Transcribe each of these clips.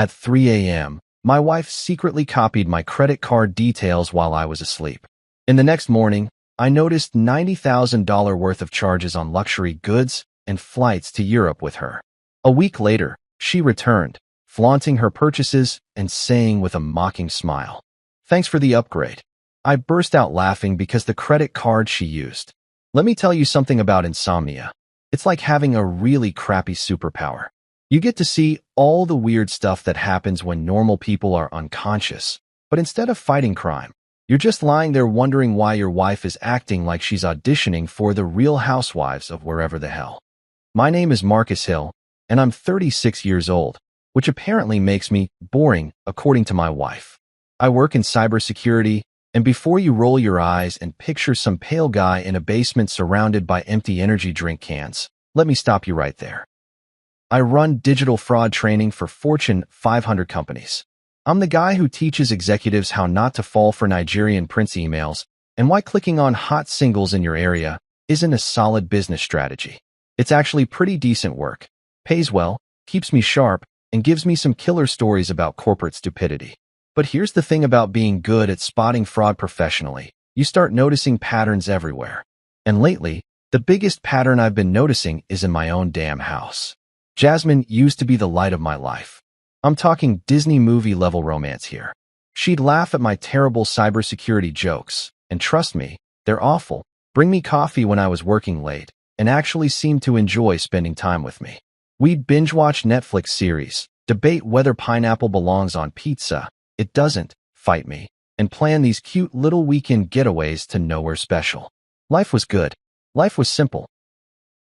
At 3 a.m., my wife secretly copied my credit card details while I was asleep. In the next morning, I noticed $90,000 worth of charges on luxury goods and flights to Europe with her. A week later, she returned, flaunting her purchases and saying with a mocking smile, "Thanks for the upgrade." I burst out laughing because the credit card she used. Let me tell you something about insomnia. It's like having a really crappy superpower. You get to see all the weird stuff that happens when normal people are unconscious. But instead of fighting crime, you're just lying there wondering why your wife is acting like she's auditioning for the Real Housewives of wherever the hell. My name is Marcus Hill, and I'm 36 years old, which apparently makes me boring, according to my wife. I work in cybersecurity, and before you roll your eyes and picture some pale guy in a basement surrounded by empty energy drink cans, let me stop you right there. I run digital fraud training for Fortune 500 companies. I'm the guy who teaches executives how not to fall for Nigerian prince emails and why clicking on hot singles in your area isn't a solid business strategy. It's actually pretty decent work, pays well, keeps me sharp, and gives me some killer stories about corporate stupidity. But here's the thing about being good at spotting fraud professionally. You start noticing patterns everywhere. And lately, the biggest pattern I've been noticing is in my own damn house. Jasmine used to be the light of my life. I'm talking Disney movie-level romance here. She'd laugh at my terrible cybersecurity jokes, and trust me, they're awful, bring me coffee when I was working late, and actually seemed to enjoy spending time with me. We'd binge-watch Netflix series, debate whether pineapple belongs on pizza, it doesn't, fight me, and plan these cute little weekend getaways to nowhere special. Life was good. Life was simple.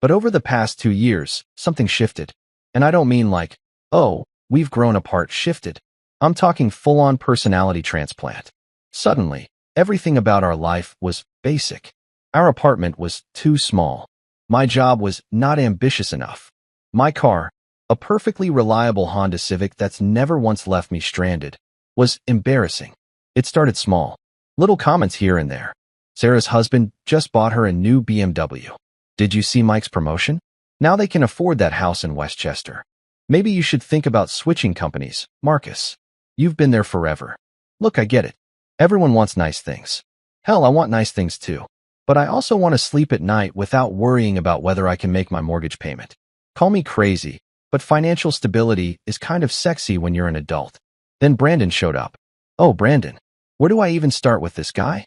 But over the past 2 years, something shifted. And I don't mean like, oh, we've grown apart shifted. I'm talking full-on personality transplant. Suddenly, everything about our life was basic. Our apartment was too small. My job was not ambitious enough. My car, a perfectly reliable Honda Civic that's never once left me stranded, was embarrassing. It started small. Little comments here and there. Sarah's husband just bought her a new BMW. Did you see Mike's promotion? Now they can afford that house in Westchester. Maybe you should think about switching companies, Marcus. You've been there forever. Look, I get it. Everyone wants nice things. Hell, I want nice things too. But I also want to sleep at night without worrying about whether I can make my mortgage payment. Call me crazy, but financial stability is kind of sexy when you're an adult. Then Brandon showed up. Oh, Brandon. Where do I even start with this guy?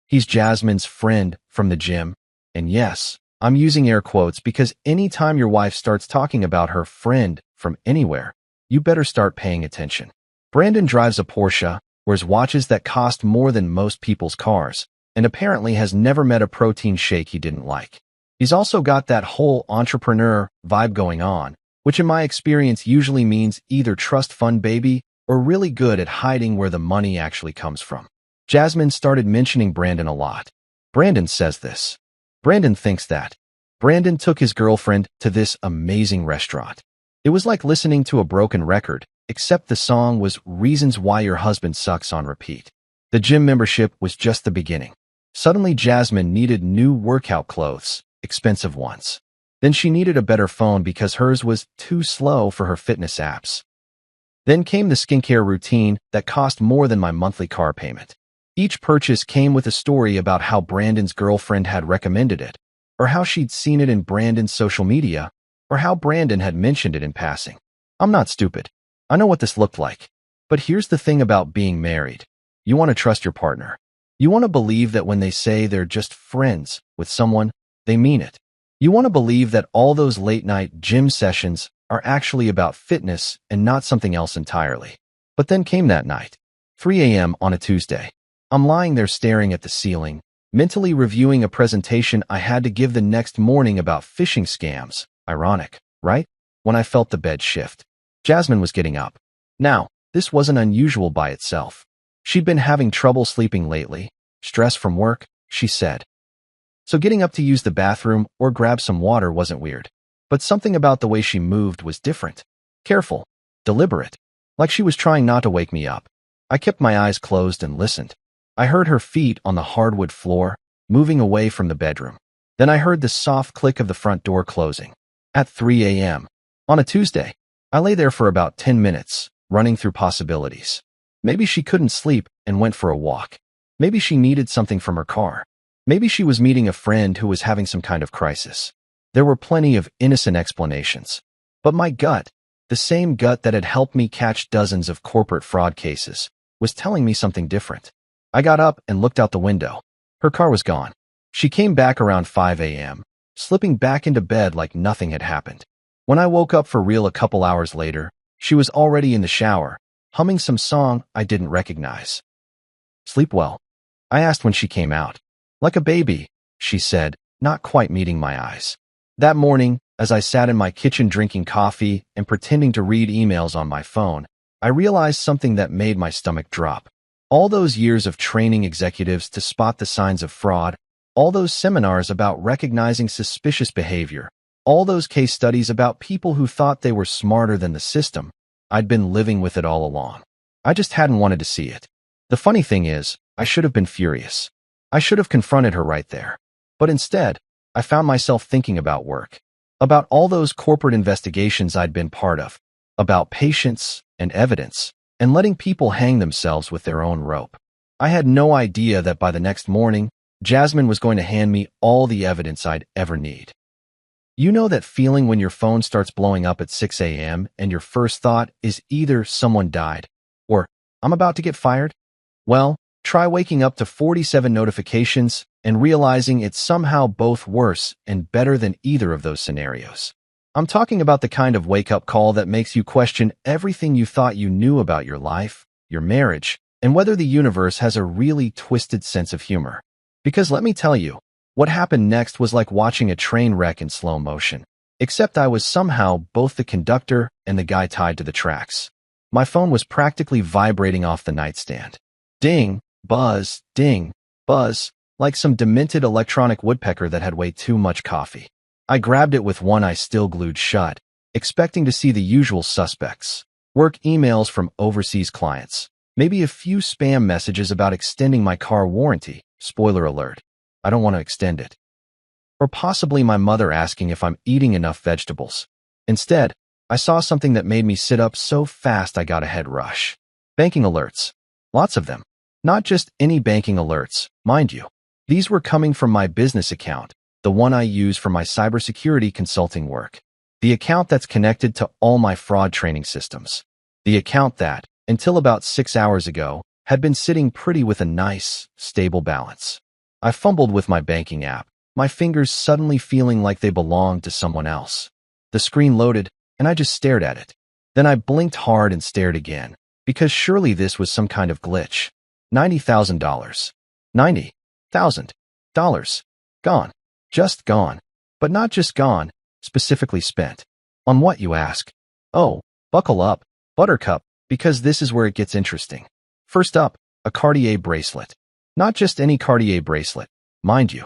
He's Jasmine's friend from the gym. And yes, I'm using air quotes because anytime your wife starts talking about her friend from anywhere, you better start paying attention. Brandon drives a Porsche, wears watches that cost more than most people's cars, and apparently has never met a protein shake he didn't like. He's also got that whole entrepreneur vibe going on, which in my experience usually means either trust fund baby or really good at hiding where the money actually comes from. Jasmine started mentioning Brandon a lot. Brandon says this. Brandon thinks that. Brandon took his girlfriend to this amazing restaurant. It was like listening to a broken record, except the song was Reasons Why Your Husband Sucks on repeat. The gym membership was just the beginning. Suddenly Jasmine needed new workout clothes, expensive ones. Then she needed a better phone because hers was too slow for her fitness apps. Then came the skincare routine that cost more than my monthly car payment. Each purchase came with a story about how Brandon's girlfriend had recommended it, or how she'd seen it in Brandon's social media, or how Brandon had mentioned it in passing. I'm not stupid. I know what this looked like. But here's the thing about being married. You want to trust your partner. You want to believe that when they say they're just friends with someone, they mean it. You want to believe that all those late-night gym sessions are actually about fitness and not something else entirely. But then came that night, 3 a.m. on a Tuesday. I'm lying there staring at the ceiling, mentally reviewing a presentation I had to give the next morning about phishing scams. Ironic, right? When I felt the bed shift. Jasmine was getting up. Now, this wasn't unusual by itself. She'd been having trouble sleeping lately, stress from work, she said. So getting up to use the bathroom or grab some water wasn't weird. But something about the way she moved was different. Careful, deliberate, like she was trying not to wake me up. I kept my eyes closed and listened. I heard her feet on the hardwood floor, moving away from the bedroom. Then I heard the soft click of the front door closing. At 3 a.m. on a Tuesday, I lay there for about 10 minutes, running through possibilities. Maybe she couldn't sleep and went for a walk. Maybe she needed something from her car. Maybe she was meeting a friend who was having some kind of crisis. There were plenty of innocent explanations. But my gut, the same gut that had helped me catch dozens of corporate fraud cases, was telling me something different. I got up and looked out the window. Her car was gone. She came back around 5 a.m., slipping back into bed like nothing had happened. When I woke up for real a couple hours later, she was already in the shower, humming some song I didn't recognize. "Sleep well?" I asked when she came out. "Like a baby," she said, not quite meeting my eyes. That morning, as I sat in my kitchen drinking coffee and pretending to read emails on my phone, I realized something that made my stomach drop. All those years of training executives to spot the signs of fraud, all those seminars about recognizing suspicious behavior, all those case studies about people who thought they were smarter than the system, I'd been living with it all along. I just hadn't wanted to see it. The funny thing is, I should have been furious. I should have confronted her right there. But instead, I found myself thinking about work, about all those corporate investigations I'd been part of, about patience and evidence, and letting people hang themselves with their own rope. I had no idea that by the next morning, Jasmine was going to hand me all the evidence I'd ever need. You know that feeling when your phone starts blowing up at 6 a.m. and your first thought is either someone died or I'm about to get fired? Well, try waking up to 47 notifications and realizing it's somehow both worse and better than either of those scenarios. I'm talking about the kind of wake-up call that makes you question everything you thought you knew about your life, your marriage, and whether the universe has a really twisted sense of humor. Because let me tell you, what happened next was like watching a train wreck in slow motion, except I was somehow both the conductor and the guy tied to the tracks. My phone was practically vibrating off the nightstand. Ding, buzz, ding, buzz, like some demented electronic woodpecker that had way too much coffee. I grabbed it with one eye still glued shut, expecting to see the usual suspects. Work emails from overseas clients, maybe a few spam messages about extending my car warranty. Spoiler alert, I don't want to extend it. Or possibly my mother asking if I'm eating enough vegetables. Instead, I saw something that made me sit up so fast I got a head rush. Banking alerts. Lots of them. Not just any banking alerts, mind you. These were coming from my business account, the one I use for my cybersecurity consulting work. The account that's connected to all my fraud training systems. The account that, until about 6 hours ago, had been sitting pretty with a nice, stable balance. I fumbled with my banking app, my fingers suddenly feeling like they belonged to someone else. The screen loaded, and I just stared at it. Then I blinked hard and stared again, because surely this was some kind of glitch. $90,000. $90,000. Gone. Just gone. But not just gone, specifically spent. On what, you ask? Oh, buckle up, Buttercup, because this is where it gets interesting. First up, a Cartier bracelet. Not just any Cartier bracelet, mind you.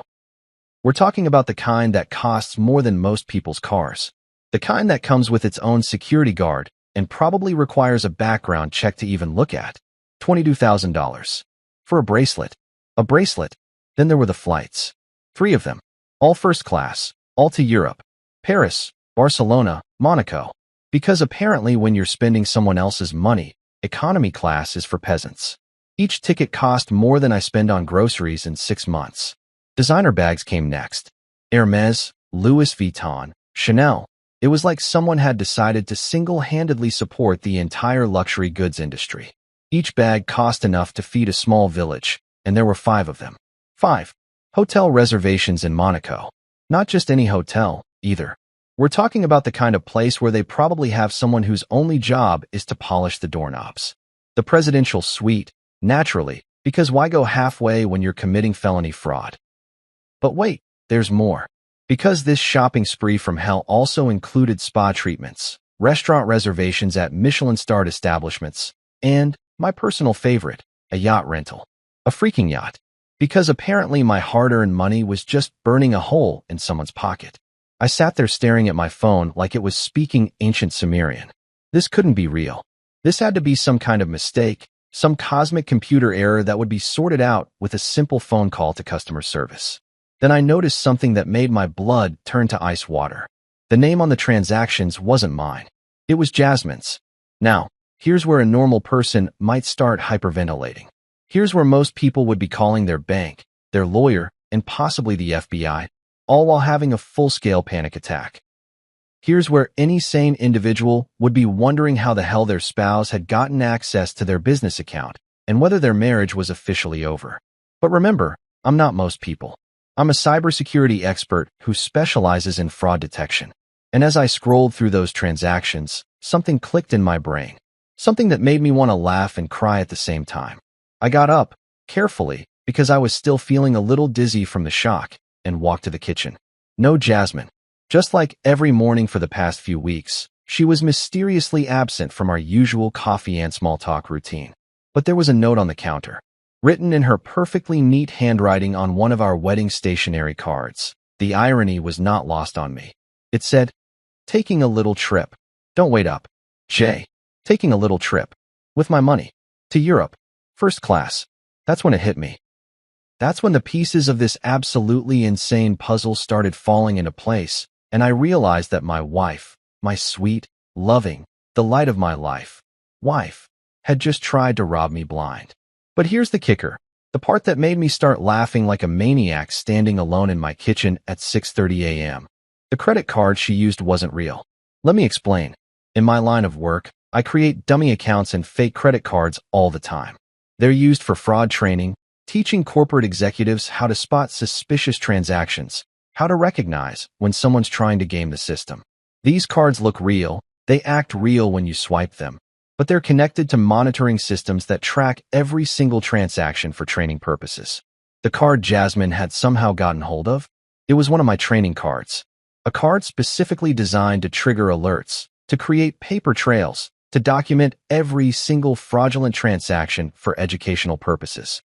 We're talking about the kind that costs more than most people's cars. The kind that comes with its own security guard and probably requires a background check to even look at. $22,000. For a bracelet. A bracelet. Then there were the flights. 3 of them. All first class. All to Europe. Paris, Barcelona, Monaco. Because apparently when you're spending someone else's money, economy class is for peasants. Each ticket cost more than I spend on groceries in 6 months. Designer bags came next. Hermes, Louis Vuitton, Chanel. It was like someone had decided to single-handedly support the entire luxury goods industry. Each bag cost enough to feed a small village, and there were 5 of them. 5. Hotel reservations in Monaco. Not just any hotel, either. We're talking about the kind of place where they probably have someone whose only job is to polish the doorknobs. The presidential suite, naturally, because why go halfway when you're committing felony fraud? But wait, there's more. Because this shopping spree from hell also included spa treatments, restaurant reservations at Michelin-starred establishments, and, my personal favorite, a yacht rental. A freaking yacht. Because apparently my hard-earned money was just burning a hole in someone's pocket. I sat there staring at my phone like it was speaking ancient Sumerian. This couldn't be real. This had to be some kind of mistake, some cosmic computer error that would be sorted out with a simple phone call to customer service. Then I noticed something that made my blood turn to ice water. The name on the transactions wasn't mine. It was Jasmine's. Now, Here's where a normal person might start hyperventilating. Here's where most people would be calling their bank, their lawyer, and possibly the FBI, all while having a full-scale panic attack. Here's where any sane individual would be wondering how the hell their spouse had gotten access to their business account and whether their marriage was officially over. But remember, I'm not most people. I'm a cybersecurity expert who specializes in fraud detection. And as I scrolled through those transactions, something clicked in my brain. Something that made me want to laugh and cry at the same time. I got up, carefully, because I was still feeling a little dizzy from the shock, and walked to the kitchen. No Jasmine. Just like every morning for the past few weeks, she was mysteriously absent from our usual coffee and small talk routine. But there was a note on the counter, written in her perfectly neat handwriting on one of our wedding stationery cards. The irony was not lost on me. It said, "Taking a little trip. Don't wait up. Jay. Taking a little trip. With my money. To Europe. First class." That's when it hit me. That's when the pieces of this absolutely insane puzzle started falling into place, and I realized that my wife, my sweet, loving, the light of my life, wife, had just tried to rob me blind. But here's the kicker, the part that made me start laughing like a maniac standing alone in my kitchen at 6:30 a.m. The credit card she used wasn't real. Let me explain. In my line of work, I create dummy accounts and fake credit cards all the time. They're used for fraud training, teaching corporate executives how to spot suspicious transactions, how to recognize when someone's trying to game the system. These cards look real, they act real when you swipe them, but they're connected to monitoring systems that track every single transaction for training purposes. The card Jasmine had somehow gotten hold of? It was one of my training cards. A card specifically designed to trigger alerts, to create paper trails, to document every single fraudulent transaction for educational purposes.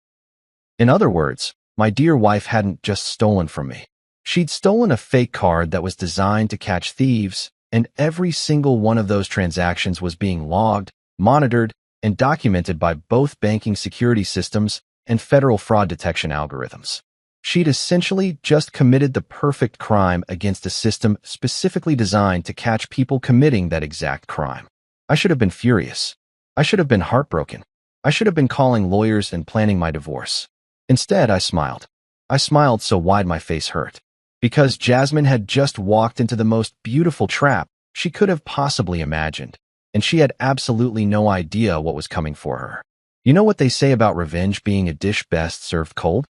In other words, my dear wife hadn't just stolen from me. She'd stolen a fake card that was designed to catch thieves, and every single one of those transactions was being logged, monitored, and documented by both banking security systems and federal fraud detection algorithms. She'd essentially just committed the perfect crime against a system specifically designed to catch people committing that exact crime. I should have been furious. I should have been heartbroken. I should have been calling lawyers and planning my divorce. Instead, I smiled. I smiled so wide my face hurt. Because Jasmine had just walked into the most beautiful trap she could have possibly imagined, and she had absolutely no idea what was coming for her. You know what they say about revenge being a dish best served cold?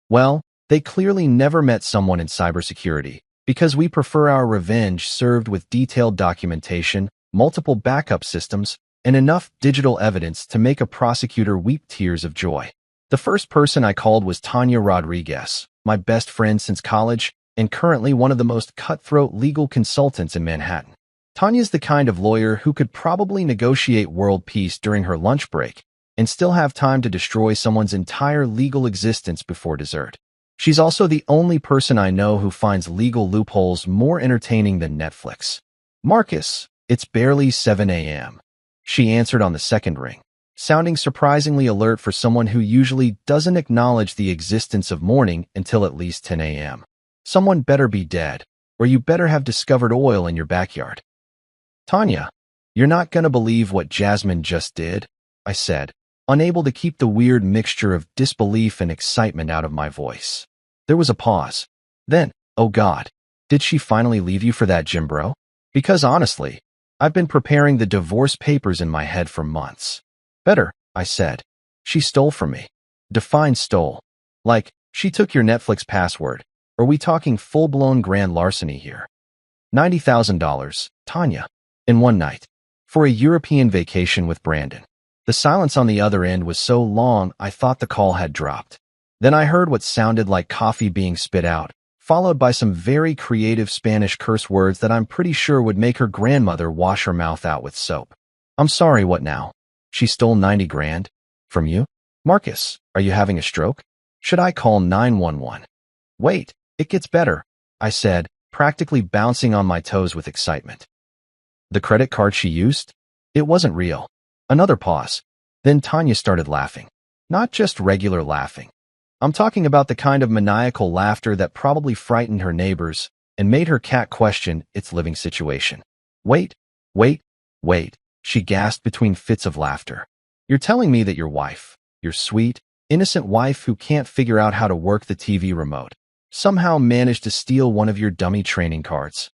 Well, they clearly never met someone in cybersecurity, because we prefer our revenge served with detailed documentation, multiple backup systems, and enough digital evidence to make a prosecutor weep tears of joy. The first person I called was Tanya Rodriguez, my best friend since college, and currently one of the most cutthroat legal consultants in Manhattan. Tanya's the kind of lawyer who could probably negotiate world peace during her lunch break and still have time to destroy someone's entire legal existence before dessert. She's also the only person I know who finds legal loopholes more entertaining than Netflix. "Marcus, it's barely 7 a.m. She answered on the second ring, sounding surprisingly alert for someone who usually doesn't acknowledge the existence of morning until at least 10 a.m. Someone better be dead, or you better have discovered oil in your backyard. "Tanya, you're not gonna believe what Jasmine just did," I said, unable to keep the weird mixture of disbelief and excitement out of my voice. There was a pause. Then, oh God, did she finally leave you for that gym bro? Because honestly, I've been preparing the divorce papers in my head for months. "Better," I said. "She stole from me." Define stole. Like, she took your Netflix password. Are we talking full-blown grand larceny here? $90,000, Tanya, in one night, for a European vacation with Brandon. The silence on the other end was so long I thought the call had dropped. Then I heard what sounded like coffee being spit out, followed by some very creative Spanish curse words that I'm pretty sure would make her grandmother wash her mouth out with soap. "I'm sorry, what now? She stole 90 grand? From you? Marcus, are you having a stroke? Should I call 911? "Wait, it gets better," I said, practically bouncing on my toes with excitement. "The credit card she used? It wasn't real." Another pause. Then Tanya started laughing. Not just regular laughing. I'm talking about the kind of maniacal laughter that probably frightened her neighbors and made her cat question its living situation. "Wait, wait, wait. She gasped between fits of laughter. You're telling me that your sweet, innocent wife who can't figure out how to work the TV remote, somehow managed to steal one of your dummy training cards.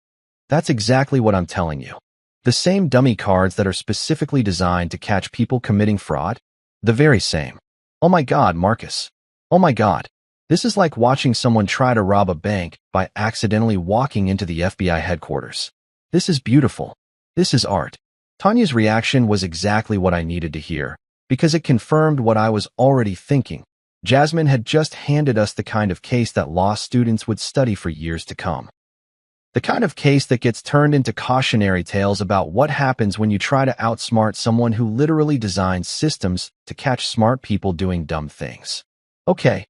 That's exactly what I'm telling you. The same dummy cards that are specifically designed to catch people committing fraud? The very same. Oh my God, Marcus. Oh my God. This is like watching someone try to rob a bank by accidentally walking into the FBI headquarters. This is beautiful. This is art. Tanya's reaction was exactly what I needed to hear, because it confirmed what I was already thinking. Jasmine had just handed us the kind of case that law students would study for years to come. The kind of case that gets turned into cautionary tales about what happens when you try to outsmart someone who literally designs systems to catch smart people doing dumb things. Okay,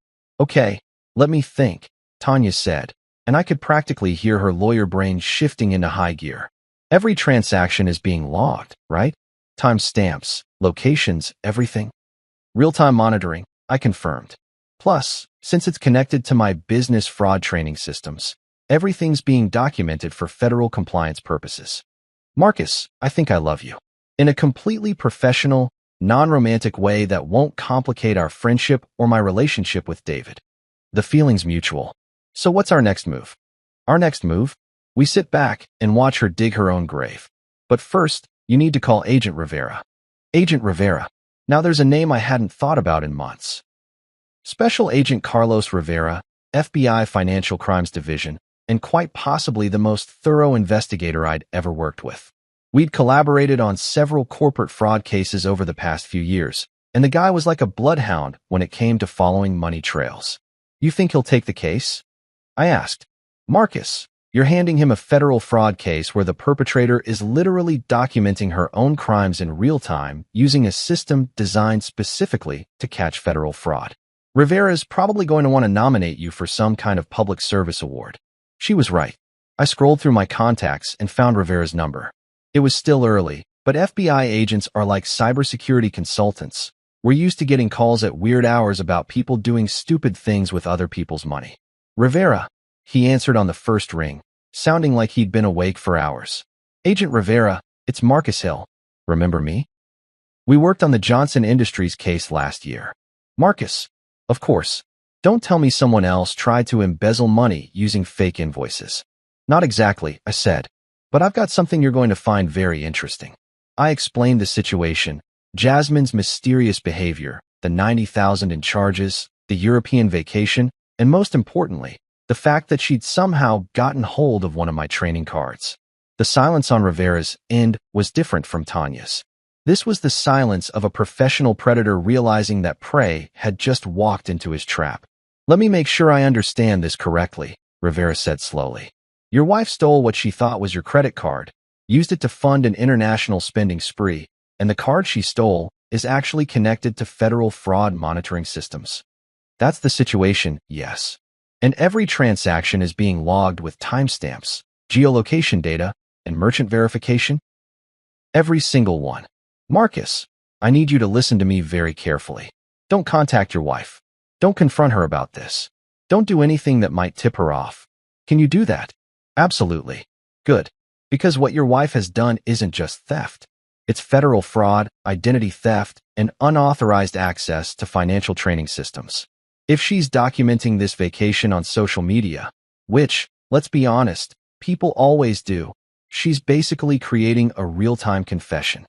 let me think, Tanya said, and I could practically hear her lawyer brain shifting into high gear. Every transaction is being logged, right? Timestamps, locations, everything. Real-time monitoring, I confirmed. Plus, since it's connected to my business fraud training systems, everything's being documented for federal compliance purposes. Marcus, I think I love you. In a completely professional, non-romantic way that won't complicate our friendship or my relationship with David. The feeling's mutual. So what's our next move? Our next move? We sit back and watch her dig her own grave. But first, you need to call Agent Rivera. Agent Rivera. Now there's a name I hadn't thought about in months. Special Agent Carlos Rivera, FBI Financial Crimes Division, and quite possibly the most thorough investigator I'd ever worked with. We'd collaborated on several corporate fraud cases over the past few years, and the guy was like a bloodhound when it came to following money trails. You think he'll take the case? I asked. Marcus, you're handing him a federal fraud case where the perpetrator is literally documenting her own crimes in real time using a system designed specifically to catch federal fraud. Rivera's probably going to want to nominate you for some kind of public service award. She was right. I scrolled through my contacts and found Rivera's number. It was still early, but FBI agents are like cybersecurity consultants. We're used to getting calls at weird hours about people doing stupid things with other people's money. Rivera, he answered on the first ring, sounding like he'd been awake for hours. Agent Rivera, it's Marcus Hill. Remember me? We worked on the Johnson Industries case last year. Marcus, of course. Don't tell me someone else tried to embezzle money using fake invoices. Not exactly, I said, but I've got something you're going to find very interesting. I explained the situation, Jasmine's mysterious behavior, the $90,000 in charges, the European vacation, and most importantly, the fact that she'd somehow gotten hold of one of my training cards. The silence on Rivera's end was different from Tanya's. This was the silence of a professional predator realizing that prey had just walked into his trap. Let me make sure I understand this correctly, Rivera said slowly. Your wife stole what she thought was your credit card, used it to fund an international spending spree, and the card she stole is actually connected to federal fraud monitoring systems. That's the situation, yes. And every transaction is being logged with timestamps, geolocation data, and merchant verification? Every single one. Marcus, I need you to listen to me very carefully. Don't contact your wife. Don't confront her about this. Don't do anything that might tip her off. Can you do that? Absolutely. Good. Because what your wife has done isn't just theft. It's federal fraud, identity theft, and unauthorized access to financial training systems. If she's documenting this vacation on social media, which, let's be honest, people always do, she's basically creating a real-time confession.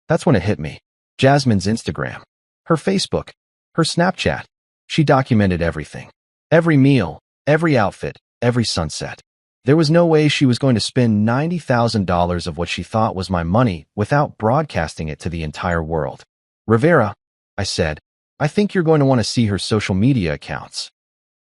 That's when it hit me. Jasmine's Instagram, her Facebook, her Snapchat. She documented everything. Every meal, every outfit, every sunset. There was no way she was going to spend $90,000 of what she thought was my money without broadcasting it to the entire world. Rivera, I said, I think you're going to want to see her social media accounts.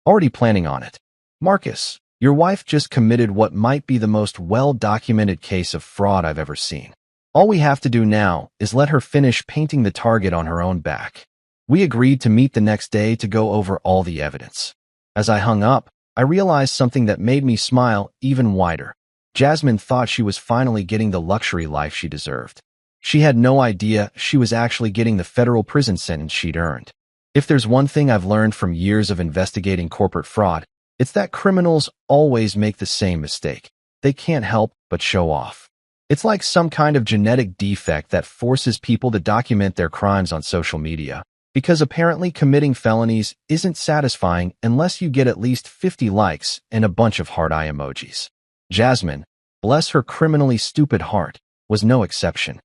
Already planning on it. Marcus, your wife just committed what might be the most well-documented case of fraud I've ever seen. All we have to do now is let her finish painting the target on her own back. We agreed to meet the next day to go over all the evidence. As I hung up, I realized something that made me smile even wider. Jasmine thought she was finally getting the luxury life she deserved. She had no idea she was actually getting the federal prison sentence she'd earned. If there's one thing I've learned from years of investigating corporate fraud, it's that criminals always make the same mistake. They can't help but show off. It's like some kind of genetic defect that forces people to document their crimes on social media, because apparently committing felonies isn't satisfying unless you get at least 50 likes and a bunch of heart eye emojis. Jasmine, bless her criminally stupid heart, was no exception.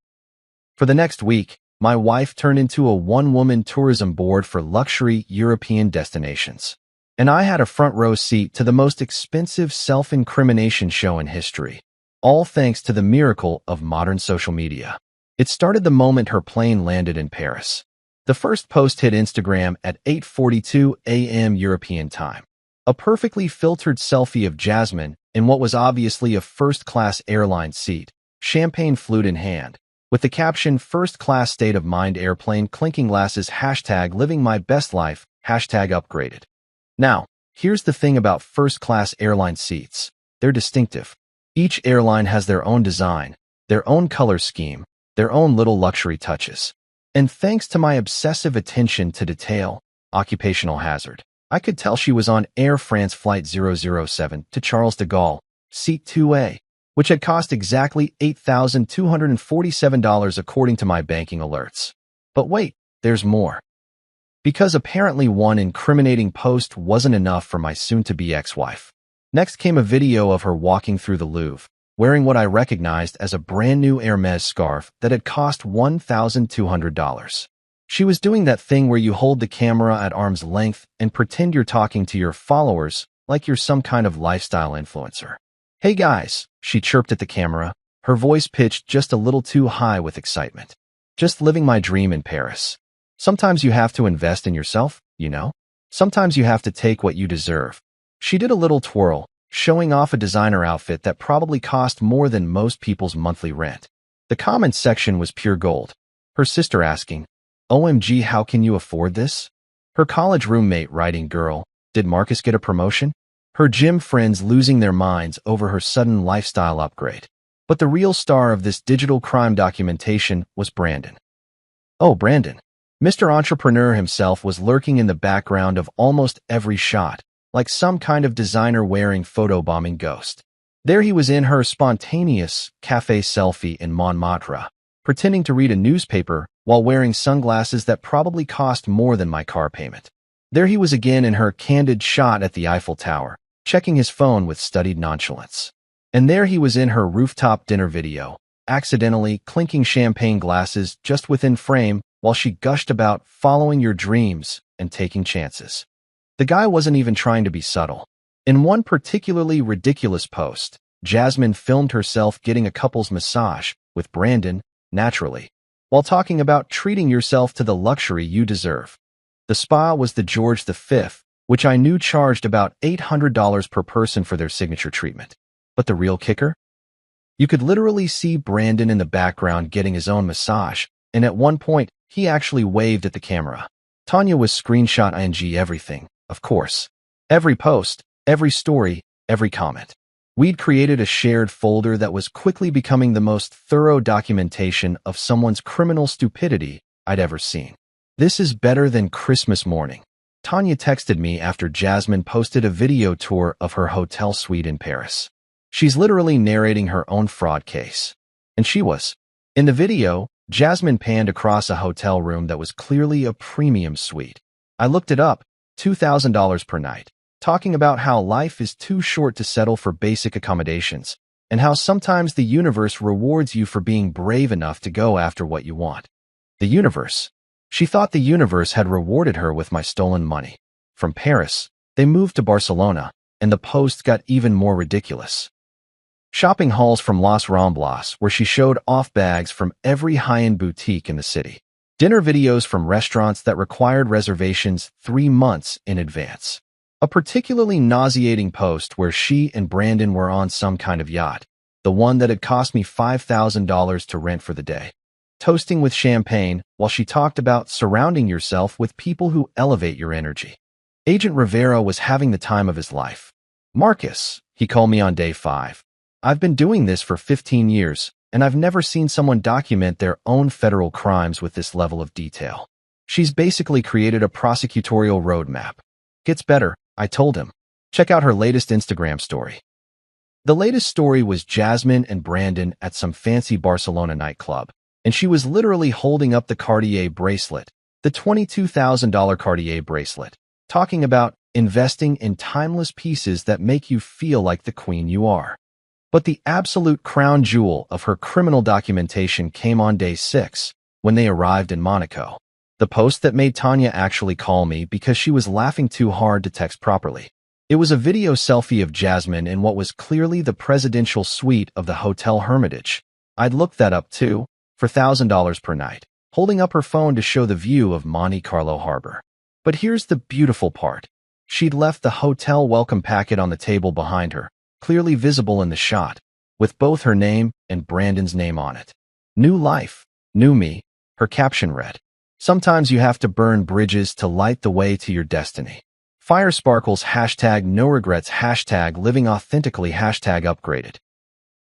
For the next week, my wife turned into a one-woman tourism board for luxury European destinations. And I had a front-row seat to the most expensive self-incrimination show in history, all thanks to the miracle of modern social media. It started the moment her plane landed in Paris. The first post hit Instagram at 8:42 a.m. European time. A perfectly filtered selfie of Jasmine in what was obviously a first-class airline seat, champagne flute in hand, with the caption "First-class state of mind airplane clinking glasses #living my best life #upgraded." Now, here's the thing about first-class airline seats. They're distinctive. Each airline has their own design, their own color scheme, their own little luxury touches. And thanks to my obsessive attention to detail, occupational hazard, I could tell she was on Air France Flight 007 to Charles de Gaulle, Seat 2A, which had cost exactly $8,247 according to my banking alerts. But wait, there's more. Because apparently one incriminating post wasn't enough for my soon-to-be ex-wife. Next came a video of her walking through the Louvre, wearing what I recognized as a brand-new Hermes scarf that had cost $1,200. She was doing that thing where you hold the camera at arm's length and pretend you're talking to your followers like you're some kind of lifestyle influencer. "Hey guys," she chirped at the camera, her voice pitched just a little too high with excitement. "Just living my dream in Paris. Sometimes you have to invest in yourself, you know? Sometimes you have to take what you deserve." She did a little twirl, showing off a designer outfit that probably cost more than most people's monthly rent. The comments section was pure gold. Her sister asking, "OMG, how can you afford this?" Her college roommate writing, "Girl, did Marcus get a promotion?" Her gym friends losing their minds over her sudden lifestyle upgrade. But the real star of this digital crime documentation was Brandon. Oh, Brandon. Mr. Entrepreneur himself was lurking in the background of almost every shot, like some kind of designer-wearing photobombing ghost. There he was in her spontaneous cafe selfie in Montmartre, pretending to read a newspaper while wearing sunglasses that probably cost more than my car payment. There he was again in her candid shot at the Eiffel Tower, checking his phone with studied nonchalance. And there he was in her rooftop dinner video, accidentally clinking champagne glasses just within frame while she gushed about following your dreams and taking chances. The guy wasn't even trying to be subtle. In one particularly ridiculous post, Jasmine filmed herself getting a couple's massage with Brandon, naturally, while talking about treating yourself to the luxury you deserve. The spa was the George V, which I knew charged about $800 per person for their signature treatment. But the real kicker? You could literally see Brandon in the background getting his own massage, and at one point, he actually waved at the camera. Tanya was screenshot ing everything, of course. Every post, every story, every comment. We'd created a shared folder that was quickly becoming the most thorough documentation of someone's criminal stupidity I'd ever seen. "This is better than Christmas morning," Tanya texted me after Jasmine posted a video tour of her hotel suite in Paris. She's literally narrating her own fraud case. And she was. In the video, Jasmine panned across a hotel room that was clearly a premium suite. I looked it up, $2,000 per night, talking about how life is too short to settle for basic accommodations, and how sometimes the universe rewards you for being brave enough to go after what you want. The universe. She thought the universe had rewarded her with my stolen money. From Paris, they moved to Barcelona, and the post got even more ridiculous. Shopping hauls from Los Ramblas, where she showed off bags from every high-end boutique in the city. Dinner videos from restaurants that required reservations 3 months in advance. A particularly nauseating post where she and Brandon were on some kind of yacht, the one that had cost me $5,000 to rent for the day. Toasting with champagne while she talked about surrounding yourself with people who elevate your energy. Agent Rivera was having the time of his life. "Marcus," he called me on day 5. "I've been doing this for 15 years, and I've never seen someone document their own federal crimes with this level of detail." She's basically created a prosecutorial roadmap. "Gets better," I told him. "Check out her latest Instagram story." The latest story was Jasmine and Brandon at some fancy Barcelona nightclub, and she was literally holding up the Cartier bracelet, the $22,000 Cartier bracelet, talking about investing in timeless pieces that make you feel like the queen you are. But the absolute crown jewel of her criminal documentation came on day 6, when they arrived in Monaco. The post that made Tanya actually call me because she was laughing too hard to text properly. It was a video selfie of Jasmine in what was clearly the presidential suite of the Hotel Hermitage. I'd looked that up too, for $1,000 per night, holding up her phone to show the view of Monte Carlo Harbor. But here's the beautiful part. She'd left the hotel welcome packet on the table behind her, clearly visible in the shot, with both her name and Brandon's name on it. New life, new me, her caption read. Sometimes you have to burn bridges to light the way to your destiny. Fire sparkles, hashtag no regrets, hashtag living authentically, hashtag upgraded.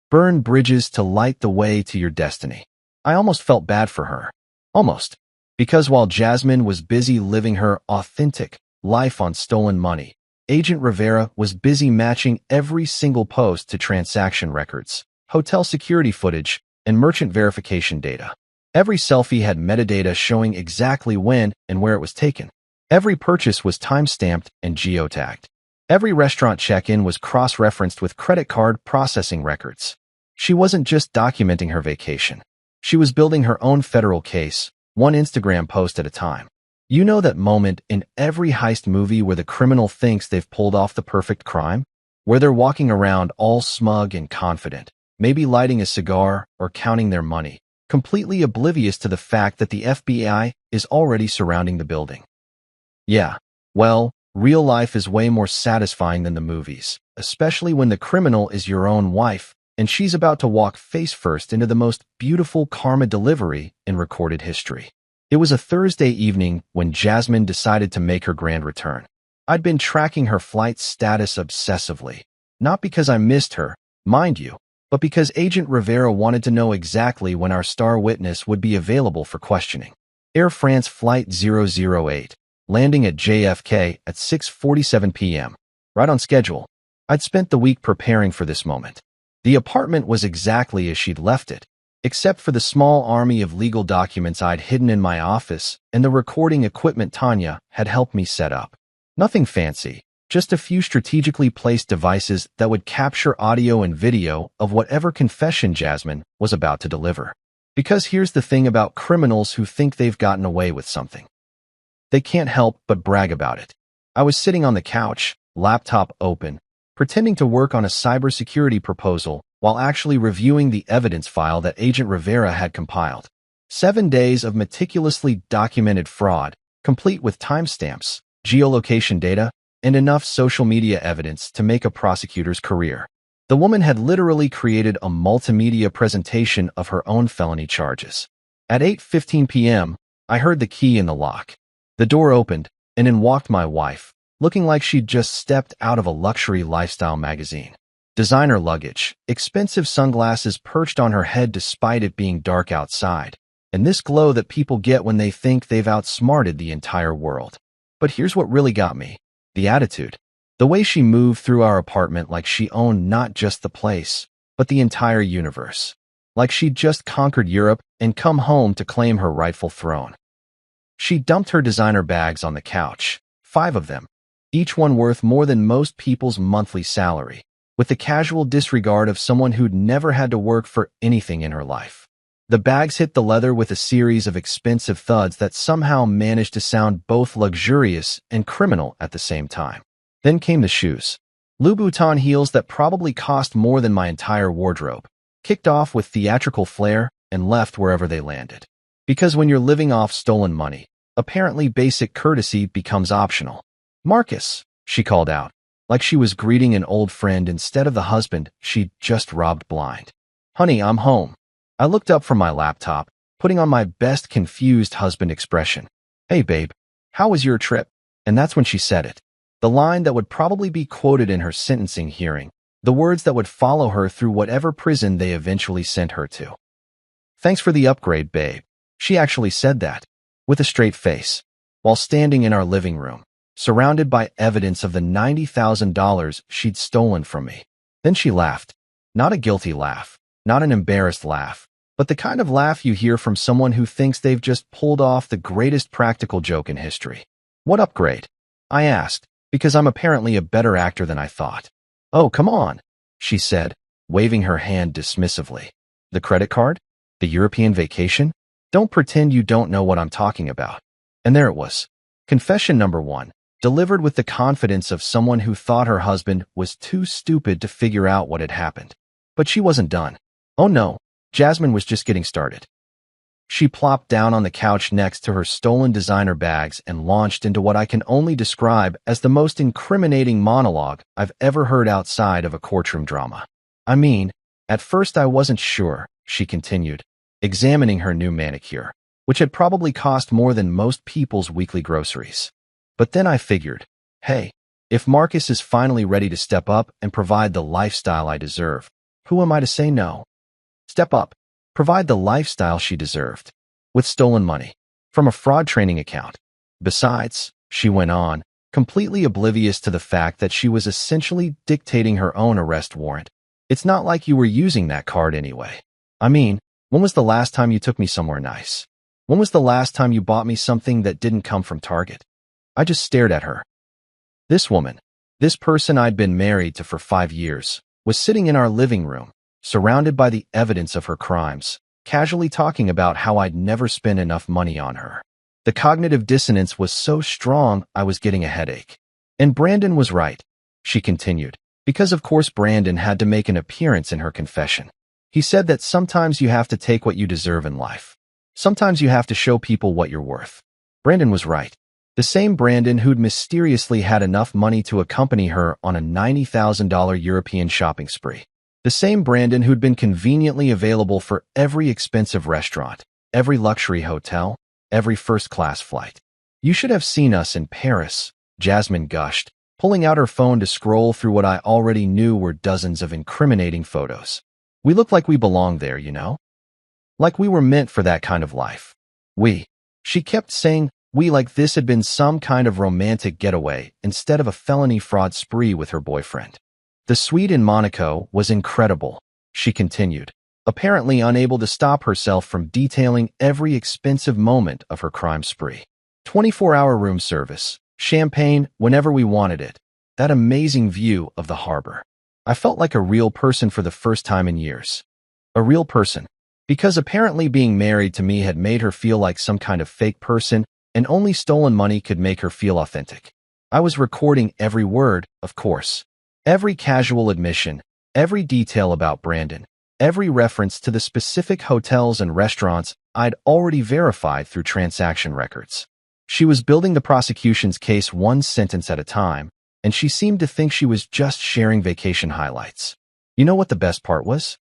Burn bridges to light the way to your destiny. I almost felt bad for her. Almost. Because while Jasmine was busy living her authentic life on stolen money, Agent Rivera was busy matching every single post to transaction records, hotel security footage, and merchant verification data. Every selfie had metadata showing exactly when and where it was taken. Every purchase was time-stamped and geotagged. Every restaurant check-in was cross-referenced with credit card processing records. She wasn't just documenting her vacation. She was building her own federal case, one Instagram post at a time. You know that moment in every heist movie where the criminal thinks they've pulled off the perfect crime? Where they're walking around all smug and confident, maybe lighting a cigar or counting their money, completely oblivious to the fact that the FBI is already surrounding the building. Yeah, well, real life is way more satisfying than the movies, especially when the criminal is your own wife, and she's about to walk face first into the most beautiful karma delivery in recorded history. It was a Thursday evening when Jasmine decided to make her grand return. I'd been tracking her flight status obsessively, not because I missed her, mind you, but because Agent Rivera wanted to know exactly when our star witness would be available for questioning. Air France Flight 008, landing at JFK at 6:47 p.m., right on schedule. I'd spent the week preparing for this moment. The apartment was exactly as she'd left it, except for the small army of legal documents I'd hidden in my office and the recording equipment Tanya had helped me set up. Nothing fancy, just a few strategically placed devices that would capture audio and video of whatever confession Jasmine was about to deliver. Because here's the thing about criminals who think they've gotten away with something. They can't help but brag about it. I was sitting on the couch, laptop open, pretending to work on a cybersecurity proposal while actually reviewing the evidence file that Agent Rivera had compiled. 7 days of meticulously documented fraud, complete with timestamps, geolocation data, and enough social media evidence to make a prosecutor's career. The woman had literally created a multimedia presentation of her own felony charges. At 8:15 p.m., I heard the key in the lock. The door opened, and in walked my wife, looking like she'd just stepped out of a luxury lifestyle magazine. Designer luggage, expensive sunglasses perched on her head despite it being dark outside, and this glow that people get when they think they've outsmarted the entire world. But here's what really got me. The attitude. The way she moved through our apartment like she owned not just the place, but the entire universe. Like she'd just conquered Europe and come home to claim her rightful throne. She dumped her designer bags on the couch, 5 of them, each one worth more than most people's monthly salary, with the casual disregard of someone who'd never had to work for anything in her life. The bags hit the leather with a series of expensive thuds that somehow managed to sound both luxurious and criminal at the same time. Then came the shoes. Louboutin heels that probably cost more than my entire wardrobe, kicked off with theatrical flair and left wherever they landed. Because when you're living off stolen money, apparently basic courtesy becomes optional. "Marcus," she called out, like she was greeting an old friend instead of the husband she'd just robbed blind. "Honey, I'm home." I looked up from my laptop, putting on my best confused husband expression. "Hey, babe, how was your trip?" And that's when she said it. The line that would probably be quoted in her sentencing hearing, the words that would follow her through whatever prison they eventually sent her to. "Thanks for the upgrade, babe." She actually said that, with a straight face, while standing in our living room, surrounded by evidence of the $90,000 she'd stolen from me. Then she laughed. Not a guilty laugh, not an embarrassed laugh, but the kind of laugh you hear from someone who thinks they've just pulled off the greatest practical joke in history. What upgrade? I asked, because I'm apparently a better actor than I thought. Oh, come on, she said, waving her hand dismissively. The credit card? The European vacation? Don't pretend you don't know what I'm talking about. And there it was. Confession number 1, delivered with the confidence of someone who thought her husband was too stupid to figure out what had happened. But she wasn't done. Oh no, Jasmine was just getting started. She plopped down on the couch next to her stolen designer bags and launched into what I can only describe as the most incriminating monologue I've ever heard outside of a courtroom drama. I mean, at first I wasn't sure, she continued, examining her new manicure, which had probably cost more than most people's weekly groceries. But then I figured, hey, if Marcus is finally ready to step up and provide the lifestyle I deserve, who am I to say no? Step up. Provide the lifestyle she deserved. With stolen money. From a fraud training account. Besides, she went on, completely oblivious to the fact that she was essentially dictating her own arrest warrant. It's not like you were using that card anyway. I mean, when was the last time you took me somewhere nice? When was the last time you bought me something that didn't come from Target? I just stared at her. This woman, this person I'd been married to for 5 years, was sitting in our living room, surrounded by the evidence of her crimes, casually talking about how I'd never spent enough money on her. The cognitive dissonance was so strong I was getting a headache. And Brandon was right, she continued, because of course Brandon had to make an appearance in her confession. He said that sometimes you have to take what you deserve in life. Sometimes you have to show people what you're worth. Brandon was right. The same Brandon who'd mysteriously had enough money to accompany her on a $90,000 European shopping spree. The same Brandon who'd been conveniently available for every expensive restaurant, every luxury hotel, every first-class flight. You should have seen us in Paris, Jasmine gushed, pulling out her phone to scroll through what I already knew were dozens of incriminating photos. We looked like we belonged there, you know? Like we were meant for that kind of life. We. She kept saying we like this had been some kind of romantic getaway instead of a felony fraud spree with her boyfriend. The suite in Monaco was incredible, she continued, apparently unable to stop herself from detailing every expensive moment of her crime spree. 24-hour room service, champagne whenever we wanted it, that amazing view of the harbor. I felt like a real person for the first time in years. A real person. Because apparently being married to me had made her feel like some kind of fake person, and only stolen money could make her feel authentic. I was recording every word, of course. Every casual admission, every detail about Brandon, every reference to the specific hotels and restaurants I'd already verified through transaction records. She was building the prosecution's case one sentence at a time, and she seemed to think she was just sharing vacation highlights. You know what the best part was?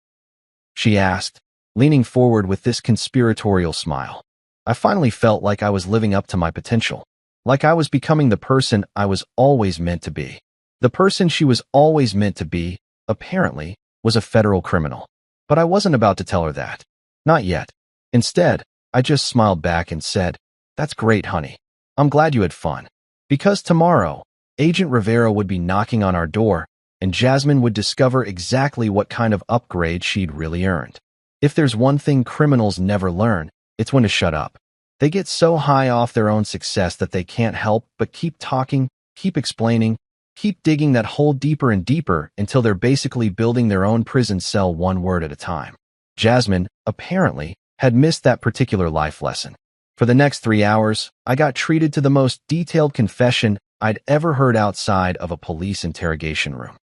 She asked, leaning forward with this conspiratorial smile. I finally felt like I was living up to my potential, like I was becoming the person I was always meant to be. The person she was always meant to be, apparently, was a federal criminal. But I wasn't about to tell her that. Not yet. Instead, I just smiled back and said, "That's great, honey. I'm glad you had fun." Because tomorrow, Agent Rivera would be knocking on our door, and Jasmine would discover exactly what kind of upgrade she'd really earned. If there's one thing criminals never learn, it's when to shut up. They get so high off their own success that they can't help but keep talking, keep explaining, keep digging that hole deeper and deeper until they're basically building their own prison cell one word at a time. Jasmine, apparently, had missed that particular life lesson. For the next 3 hours, I got treated to the most detailed confession I'd ever heard outside of a police interrogation room.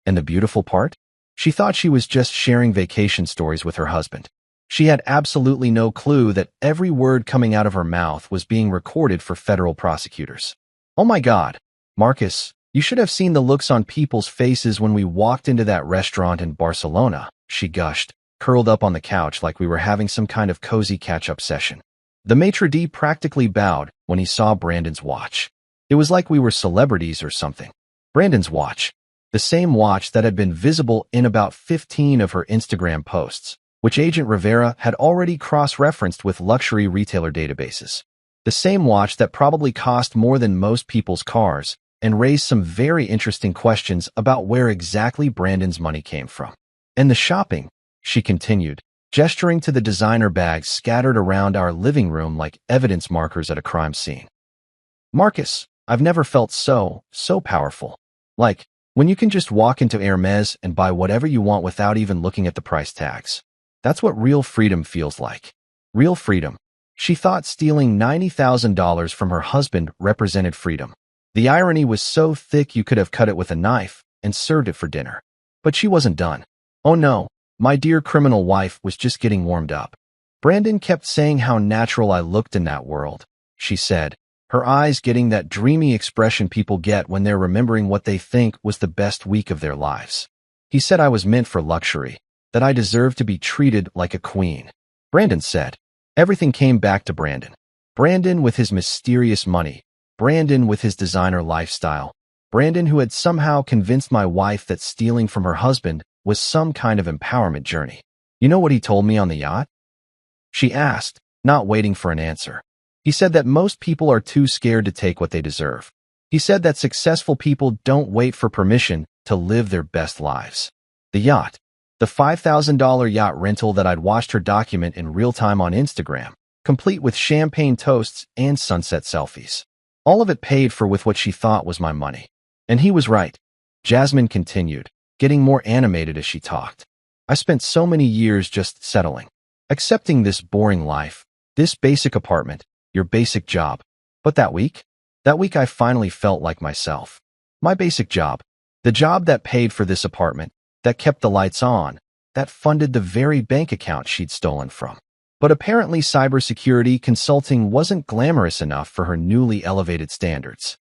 And the beautiful part? She thought she was just sharing vacation stories with her husband. She had absolutely no clue that every word coming out of her mouth was being recorded for federal prosecutors. Oh my God, Marcus, you should have seen the looks on people's faces when we walked into that restaurant in Barcelona, she gushed, curled up on the couch like we were having some kind of cozy catch-up session. The maitre d' practically bowed when he saw Brandon's watch. It was like we were celebrities or something. Brandon's watch. The same watch that had been visible in about 15 of her Instagram posts, which Agent Rivera had already cross-referenced with luxury retailer databases. The same watch that probably cost more than most people's cars, and raised some very interesting questions about where exactly Brandon's money came from. And the shopping, she continued, gesturing to the designer bags scattered around our living room like evidence markers at a crime scene. Marcus, I've never felt so powerful. Like, when you can just walk into Hermes and buy whatever you want without even looking at the price tags. That's what real freedom feels like. Real freedom. She thought stealing $90,000 from her husband represented freedom. The irony was so thick you could have cut it with a knife and served it for dinner. But she wasn't done. Oh no, my dear criminal wife was just getting warmed up. Brandon kept saying how natural I looked in that world, she said, her eyes getting that dreamy expression people get when they're remembering what they think was the best week of their lives. He said I was meant for luxury, that I deserved to be treated like a queen. Brandon said. Everything came back to Brandon. Brandon with his mysterious money. Brandon with his designer lifestyle. Brandon who had somehow convinced my wife that stealing from her husband was some kind of empowerment journey. You know what he told me on the yacht? She asked, not waiting for an answer. He said that most people are too scared to take what they deserve. He said that successful people don't wait for permission to live their best lives. The yacht. The $5,000 yacht rental that I'd watched her document in real time on Instagram, complete with champagne toasts and sunset selfies. All of it paid for with what she thought was my money. And he was right. Jasmine continued, getting more animated as she talked. I spent so many years just settling, accepting this boring life, this basic apartment, your basic job. But that week I finally felt like myself. My basic job. The job that paid for this apartment, that kept the lights on, that funded the very bank account she'd stolen from. But apparently cybersecurity consulting wasn't glamorous enough for her newly elevated standards.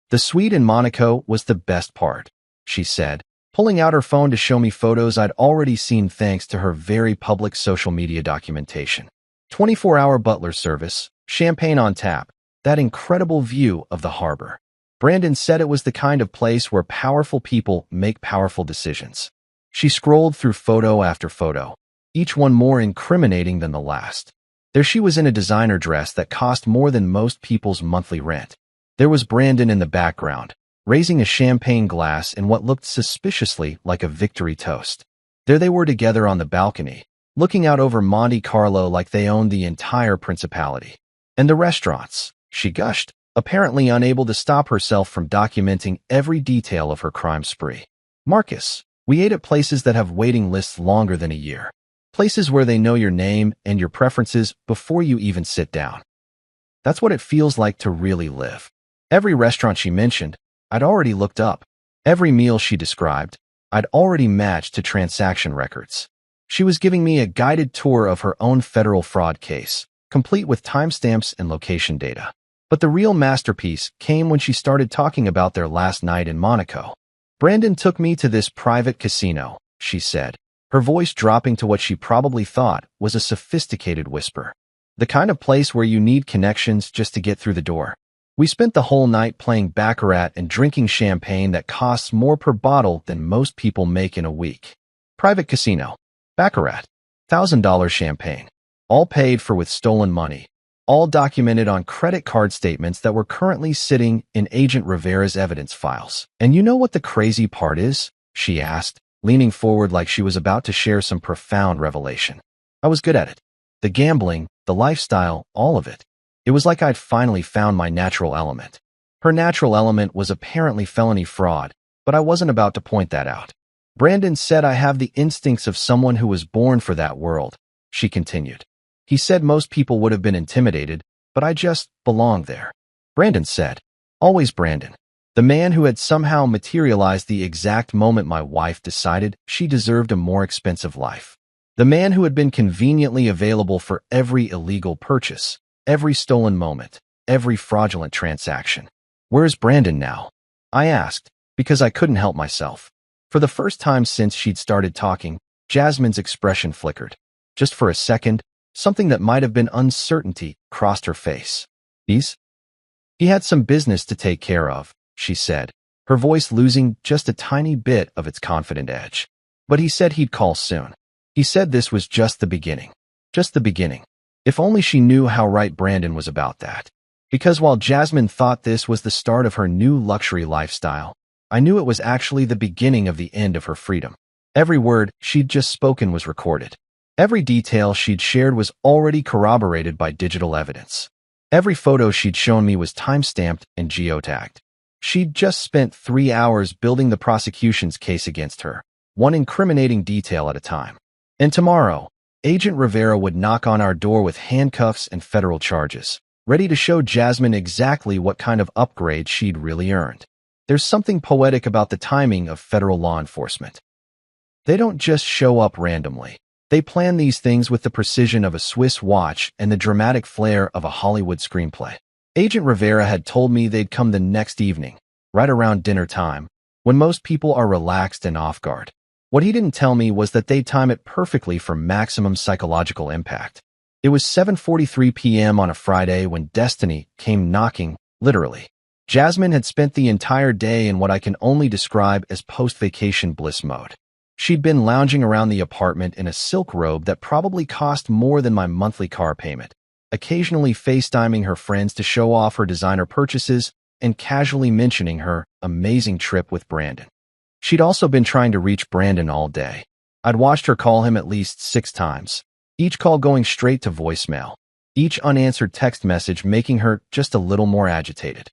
The suite in Monaco was the best part, she said, pulling out her phone to show me photos I'd already seen thanks to her very public social media documentation. 24-hour butler service, champagne on tap, that incredible view of the harbor. Brandon said it was the kind of place where powerful people make powerful decisions. She scrolled through photo after photo, each one more incriminating than the last. There she was in a designer dress that cost more than most people's monthly rent. There was Brandon in the background, raising a champagne glass in what looked suspiciously like a victory toast. There they were together on the balcony, looking out over Monte Carlo like they owned the entire principality. And the restaurants, she gushed, apparently unable to stop herself from documenting every detail of her crime spree. Marcus, we ate at places that have waiting lists longer than a year. Places where they know your name and your preferences before you even sit down. That's what it feels like to really live. Every restaurant she mentioned, I'd already looked up. Every meal she described, I'd already matched to transaction records. She was giving me a guided tour of her own federal fraud case, complete with timestamps and location data. But the real masterpiece came when she started talking about their last night in Monaco. Brandon took me to this private casino, she said, her voice dropping to what she probably thought was a sophisticated whisper. The kind of place where you need connections just to get through the door. We spent the whole night playing baccarat and drinking champagne that costs more per bottle than most people make in a week. Private casino. Baccarat. $1,000 champagne. All paid for with stolen money. All documented on credit card statements that were currently sitting in Agent Rivera's evidence files. And you know what the crazy part is? She asked, leaning forward like she was about to share some profound revelation. I was good at it. The gambling, the lifestyle, all of it. It was like I'd finally found my natural element. Her natural element was apparently felony fraud, but I wasn't about to point that out. Brandon said I have the instincts of someone who was born for that world, she continued. He said most people would have been intimidated, but I just belonged there. Brandon said, always Brandon. The man who had somehow materialized the exact moment my wife decided she deserved a more expensive life. The man who had been conveniently available for every illegal purchase, every stolen moment, every fraudulent transaction. Where's Brandon now? I asked, because I couldn't help myself. For the first time since she'd started talking, Jasmine's expression flickered. Just for a second, something that might have been uncertainty crossed her face. He had some business to take care of, she said, her voice losing just a tiny bit of its confident edge. But he said he'd call soon. He said this was just the beginning. Just the beginning. If only she knew how right Brandon was about that. Because while Jasmine thought this was the start of her new luxury lifestyle, I knew it was actually the beginning of the end of her freedom. Every word she'd just spoken was recorded. Every detail she'd shared was already corroborated by digital evidence. Every photo she'd shown me was time-stamped and geotagged. She'd just spent 3 hours building the prosecution's case against her, one incriminating detail at a time. And tomorrow, Agent Rivera would knock on our door with handcuffs and federal charges, ready to show Jasmine exactly what kind of upgrade she'd really earned. There's something poetic about the timing of federal law enforcement. They don't just show up randomly. They plan these things with the precision of a Swiss watch and the dramatic flair of a Hollywood screenplay. Agent Rivera had told me they'd come the next evening, right around dinner time, when most people are relaxed and off guard. What he didn't tell me was that they'd time it perfectly for maximum psychological impact. It was 7:43 p.m. on a Friday when destiny came knocking, literally. Jasmine had spent the entire day in what I can only describe as post-vacation bliss mode. She'd been lounging around the apartment in a silk robe that probably cost more than my monthly car payment, occasionally FaceTiming her friends to show off her designer purchases and casually mentioning her amazing trip with Brandon. She'd also been trying to reach Brandon all day. I'd watched her call him at least 6 times, each call going straight to voicemail, each unanswered text message making her just a little more agitated.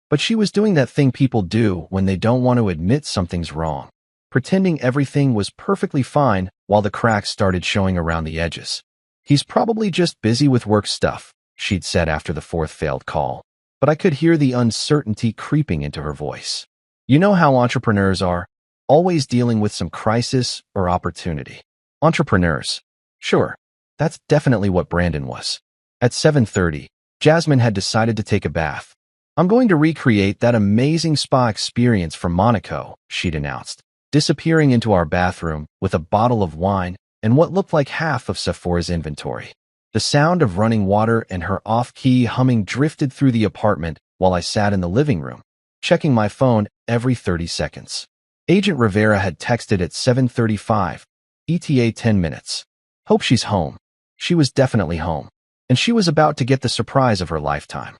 But she was doing that thing people do when they don't want to admit something's wrong, pretending everything was perfectly fine while the cracks started showing around the edges. "He's probably just busy with work stuff," she'd said after the 4th failed call, but I could hear the uncertainty creeping into her voice. You know how entrepreneurs are, always dealing with some crisis or opportunity. Entrepreneurs. Sure, that's definitely what Brandon was. At 7:30, Jasmine had decided to take a bath. "I'm going to recreate that amazing spa experience from Monaco," she'd announced, disappearing into our bathroom with a bottle of wine and what looked like half of Sephora's inventory. The sound of running water and her off-key humming drifted through the apartment while I sat in the living room, checking my phone every 30 seconds. Agent Rivera had texted at 7:35, ETA 10 minutes. Hope she's home. She was definitely home, and she was about to get the surprise of her lifetime.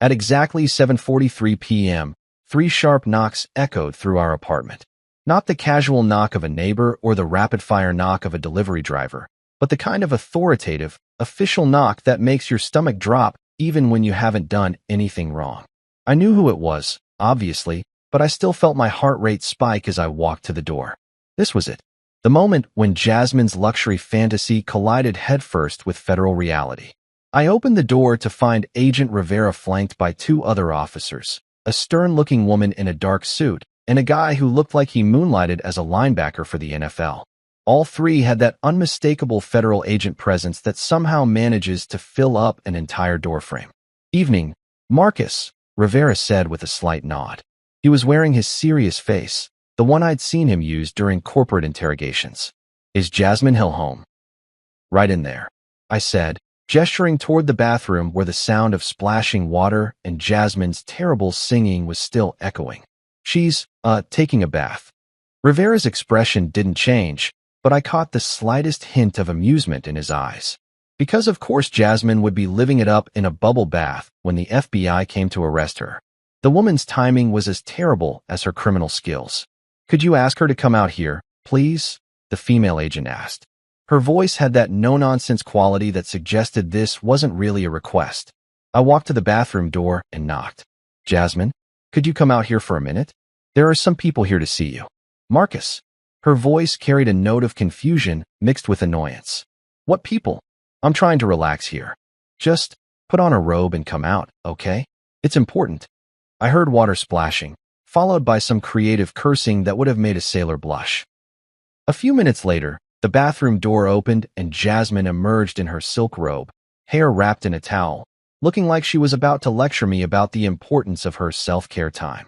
At exactly 7:43 p.m., 3 sharp knocks echoed through our apartment. Not the casual knock of a neighbor or the rapid-fire knock of a delivery driver, but the kind of authoritative, official knock that makes your stomach drop even when you haven't done anything wrong. I knew who it was, obviously, but I still felt my heart rate spike as I walked to the door. This was it. The moment when Jasmine's luxury fantasy collided headfirst with federal reality. I opened the door to find Agent Rivera flanked by 2 other officers, a stern-looking woman in a dark suit, and a guy who looked like he moonlighted as a linebacker for the NFL. All 3 had that unmistakable federal agent presence that somehow manages to fill up an entire doorframe. "Evening, Marcus," Rivera said with a slight nod. He was wearing his serious face, the one I'd seen him use during corporate interrogations. "Is Jasmine Hill home?" "Right in there," I said, gesturing toward the bathroom where the sound of splashing water and Jasmine's terrible singing was still echoing. "She's, taking a bath." Rivera's expression didn't change, but I caught the slightest hint of amusement in his eyes. Because of course Jasmine would be living it up in a bubble bath when the FBI came to arrest her. The woman's timing was as terrible as her criminal skills. "Could you ask her to come out here, please?" the female agent asked. Her voice had that no-nonsense quality that suggested this wasn't really a request. I walked to the bathroom door and knocked. "Jasmine, could you come out here for a minute? There are some people here to see you." "Marcus." Her voice carried a note of confusion mixed with annoyance. "What people? I'm trying to relax here. Just put on a robe and come out, okay? It's important." I heard water splashing, followed by some creative cursing that would have made a sailor blush. A few minutes later, the bathroom door opened and Jasmine emerged in her silk robe, hair wrapped in a towel, looking like she was about to lecture me about the importance of her self-care time.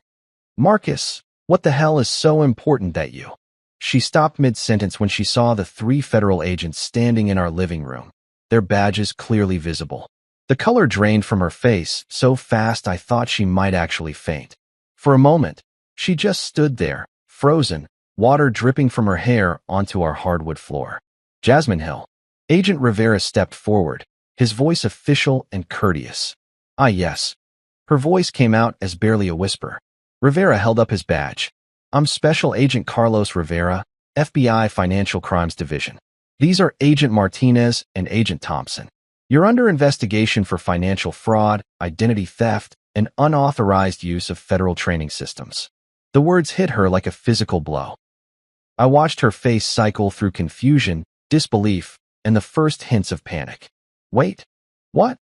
"Marcus, what the hell is so important that you?" She stopped mid-sentence when she saw the 3 federal agents standing in our living room, their badges clearly visible. The color drained from her face so fast I thought she might actually faint. For a moment, she just stood there, frozen, water dripping from her hair onto our hardwood floor. "Jasmine Hill." Agent Rivera stepped forward, his voice official and courteous. Ah, yes. Her voice came out as barely a whisper. Rivera held up his badge. I'm Special Agent Carlos Rivera, FBI Financial Crimes Division. These are Agent Martinez and Agent Thompson. You're under investigation for financial fraud, identity theft, and unauthorized use of federal training systems. The words hit her like a physical blow. I watched her face cycle through confusion, disbelief, and the first hints of panic. Wait, what?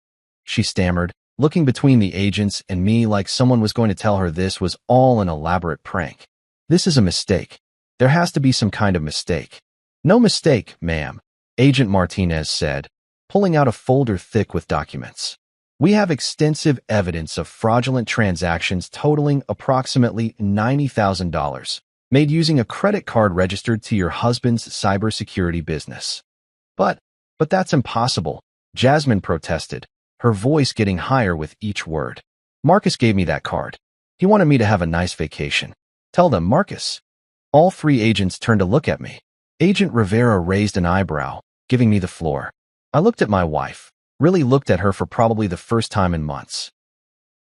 She stammered, looking between the agents and me like someone was going to tell her this was all an elaborate prank. This is a mistake. There has to be some kind of mistake. No mistake, ma'am, Agent Martinez said, pulling out a folder thick with documents. We have extensive evidence of fraudulent transactions totaling approximately $90,000, made using a credit card registered to your husband's cybersecurity business. But that's impossible, Jasmine protested, her voice getting higher with each word. Marcus gave me that card. He wanted me to have a nice vacation. Tell them, Marcus. All three agents turned to look at me. Agent Rivera raised an eyebrow, giving me the floor. I looked at my wife, really looked at her for probably the first time in months.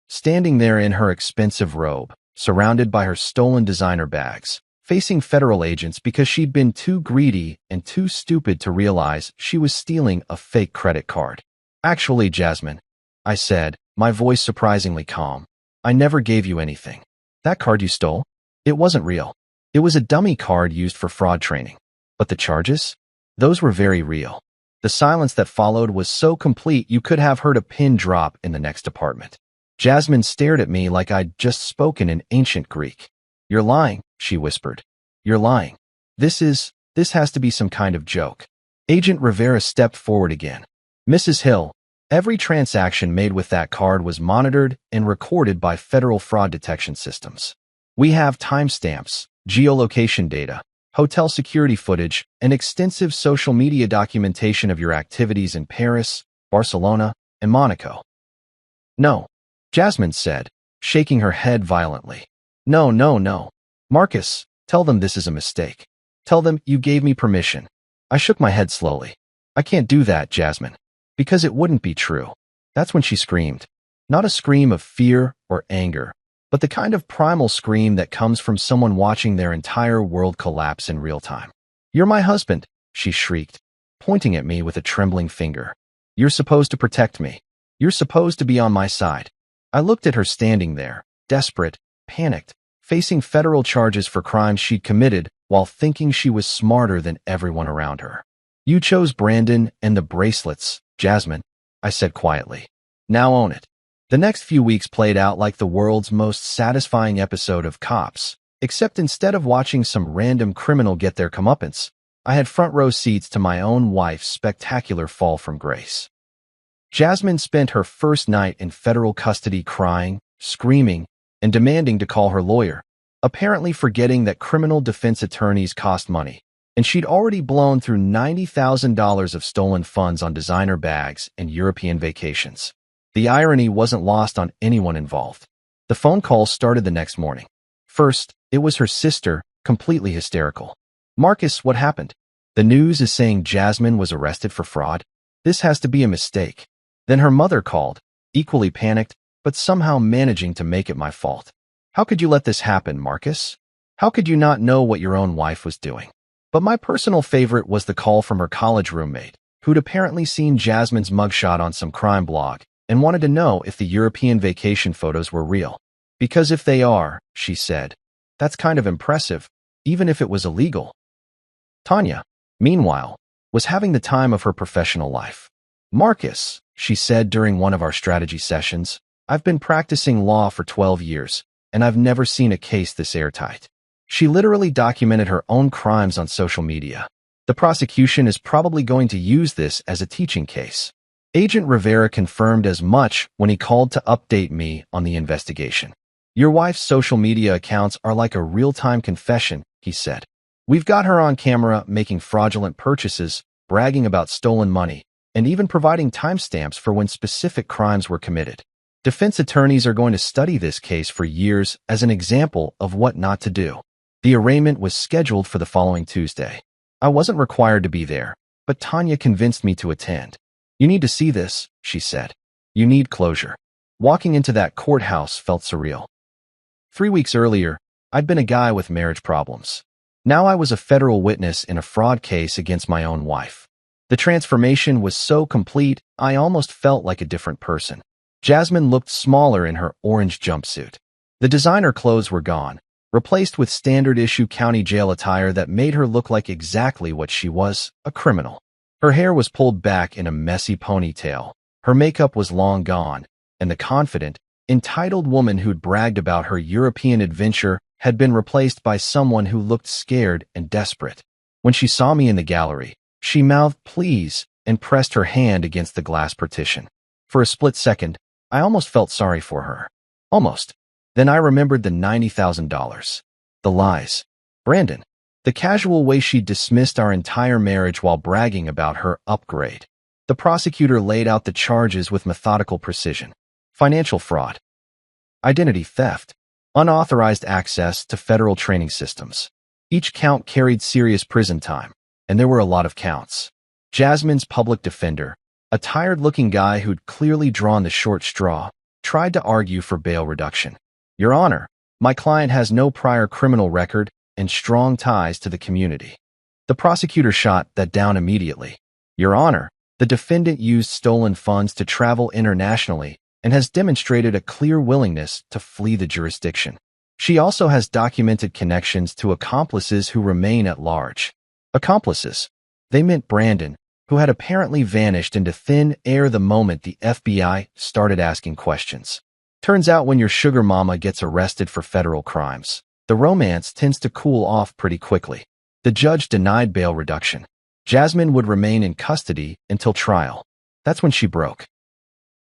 Standing there in her expensive robe, surrounded by her stolen designer bags, facing federal agents because she'd been too greedy and too stupid to realize she was stealing a fake credit card. Actually, Jasmine, I said, my voice surprisingly calm, I never gave you anything. That card you stole? It wasn't real. It was a dummy card used for fraud training. But the charges? Those were very real. The silence that followed was so complete you could have heard a pin drop in the next apartment. Jasmine stared at me like I'd just spoken in ancient Greek. You're lying, she whispered. You're lying. This has to be some kind of joke. Agent Rivera stepped forward again. Mrs. Hill, every transaction made with that card was monitored and recorded by federal fraud detection systems. We have timestamps, geolocation data, hotel security footage, and extensive social media documentation of your activities in Paris, Barcelona, and Monaco. No, Jasmine said, shaking her head violently. No, no, no. Marcus, tell them this is a mistake. Tell them you gave me permission. I shook my head slowly. I can't do that, Jasmine. Because it wouldn't be true. That's when she screamed. Not a scream of fear or anger, but the kind of primal scream that comes from someone watching their entire world collapse in real time. You're my husband, she shrieked, pointing at me with a trembling finger. You're supposed to protect me. You're supposed to be on my side. I looked at her standing there, desperate, panicked, facing federal charges for crimes she'd committed while thinking she was smarter than everyone around her. You chose Brandon and the bracelets, Jasmine, I said quietly. Now own it. The next few weeks played out like the world's most satisfying episode of Cops, except instead of watching some random criminal get their comeuppance, I had front row seats to my own wife's spectacular fall from grace. Jasmine spent her first night in federal custody crying, screaming, and demanding to call her lawyer, apparently forgetting that criminal defense attorneys cost money, and she'd already blown through $90,000 of stolen funds on designer bags and European vacations. The irony wasn't lost on anyone involved. The phone calls started the next morning. First, it was her sister, completely hysterical. Marcus, what happened? The news is saying Jasmine was arrested for fraud. This has to be a mistake. Then her mother called, equally panicked, but somehow managing to make it my fault. How could you let this happen, Marcus? How could you not know what your own wife was doing? But my personal favorite was the call from her college roommate, who'd apparently seen Jasmine's mugshot on some crime blog and wanted to know if the European vacation photos were real. Because if they are, she said, that's kind of impressive, even if it was illegal. Tanya, meanwhile, was having the time of her professional life. Marcus, she said during one of our strategy sessions, I've been practicing law for 12 years, and I've never seen a case this airtight. She literally documented her own crimes on social media. The prosecution is probably going to use this as a teaching case. Agent Rivera confirmed as much when he called to update me on the investigation. Your wife's social media accounts are like a real-time confession, he said. We've got her on camera making fraudulent purchases, bragging about stolen money, and even providing timestamps for when specific crimes were committed. Defense attorneys are going to study this case for years as an example of what not to do. The arraignment was scheduled for the following Tuesday. I wasn't required to be there, but Tanya convinced me to attend. You need to see this, she said. You need closure. Walking into that courthouse felt surreal. 3 weeks earlier, I'd been a guy with marriage problems. Now I was a federal witness in a fraud case against my own wife. The transformation was so complete, I almost felt like a different person. Jasmine looked smaller in her orange jumpsuit. The designer clothes were gone, replaced with standard-issue county jail attire that made her look like exactly what she was, a criminal. Her hair was pulled back in a messy ponytail. Her makeup was long gone, and the confident, entitled woman who'd bragged about her European adventure had been replaced by someone who looked scared and desperate. When she saw me in the gallery, she mouthed "please" and pressed her hand against the glass partition. For a split second, I almost felt sorry for her. Almost. Then I remembered the $90,000. The lies. Brandon. The casual way she dismissed our entire marriage while bragging about her upgrade. The prosecutor laid out the charges with methodical precision. Financial fraud. Identity theft. Unauthorized access to federal training systems. Each count carried serious prison time, and there were a lot of counts. Jasmine's public defender, a tired-looking guy who'd clearly drawn the short straw, tried to argue for bail reduction. Your Honor, my client has no prior criminal record and strong ties to the community. The prosecutor shot that down immediately. Your Honor, the defendant used stolen funds to travel internationally and has demonstrated a clear willingness to flee the jurisdiction. She also has documented connections to accomplices who remain at large. Accomplices. They meant Brandon, who had apparently vanished into thin air the moment the FBI started asking questions. Turns out when your sugar mama gets arrested for federal crimes, the romance tends to cool off pretty quickly. The judge denied bail reduction. Jasmine would remain in custody until trial. That's when she broke.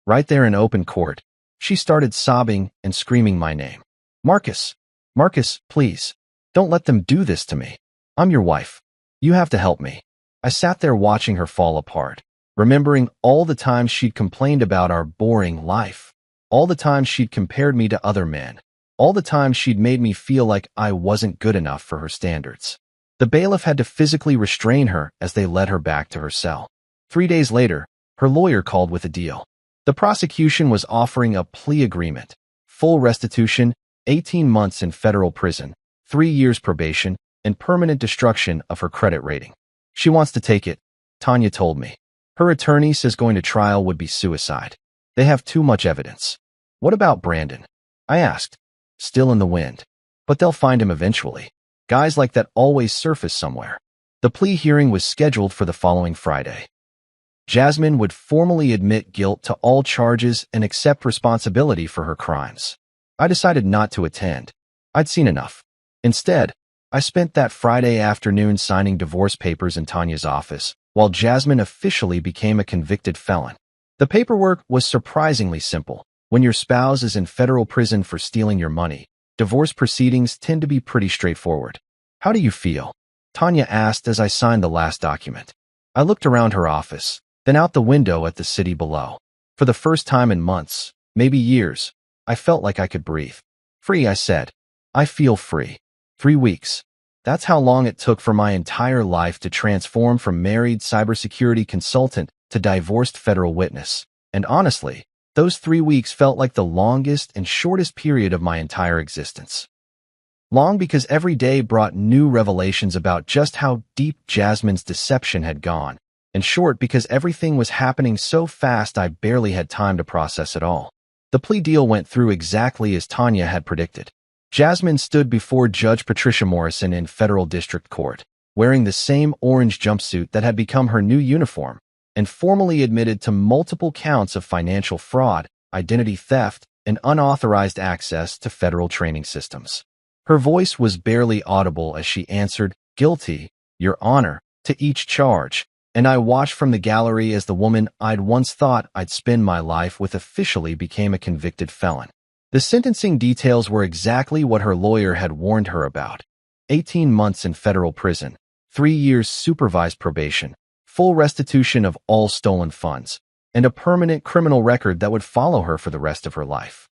Right there in open court, she started sobbing and screaming my name. Marcus, Marcus, please, don't let them do this to me. I'm your wife. You have to help me. I sat there watching her fall apart, remembering all the times she'd complained about our boring life, all the times she'd compared me to other men, all the times she'd made me feel like I wasn't good enough for her standards. The bailiff had to physically restrain her as they led her back to her cell. 3 days later, her lawyer called with a deal. The prosecution was offering a plea agreement, full restitution, 18 months in federal prison, 3 years probation, and permanent destruction of her credit rating. She wants to take it, Tanya told me. Her attorney says going to trial would be suicide. They have too much evidence. What about Brandon? I asked. Still in the wind. But they'll find him eventually. Guys like that always surface somewhere. The plea hearing was scheduled for the following Friday. Jasmine would formally admit guilt to all charges and accept responsibility for her crimes. I decided not to attend. I'd seen enough. Instead, I spent that Friday afternoon signing divorce papers in Tanya's office, while Jasmine officially became a convicted felon. The paperwork was surprisingly simple. When your spouse is in federal prison for stealing your money, divorce proceedings tend to be pretty straightforward. How do you feel? Tanya asked as I signed the last document. I looked around her office, then out the window at the city below. For the first time in months, maybe years, I felt like I could breathe. Free, I said. I feel free. 3 weeks. That's how long it took for my entire life to transform from married cybersecurity consultant to divorced federal witness. And honestly, those 3 weeks felt like the longest and shortest period of my entire existence. Long because every day brought new revelations about just how deep Jasmine's deception had gone, and short because everything was happening so fast I barely had time to process it all. The plea deal went through exactly as Tanya had predicted. Jasmine stood before Judge Patricia Morrison in federal district court, wearing the same orange jumpsuit that had become her new uniform, and formally admitted to multiple counts of financial fraud, identity theft, and unauthorized access to federal training systems. Her voice was barely audible as she answered, "Guilty, Your Honor," to each charge, and I watched from the gallery as the woman I'd once thought I'd spend my life with officially became a convicted felon. The sentencing details were exactly what her lawyer had warned her about. 18 months in federal prison, 3 years supervised probation, full restitution of all stolen funds, and a permanent criminal record that would follow her for the rest of her life.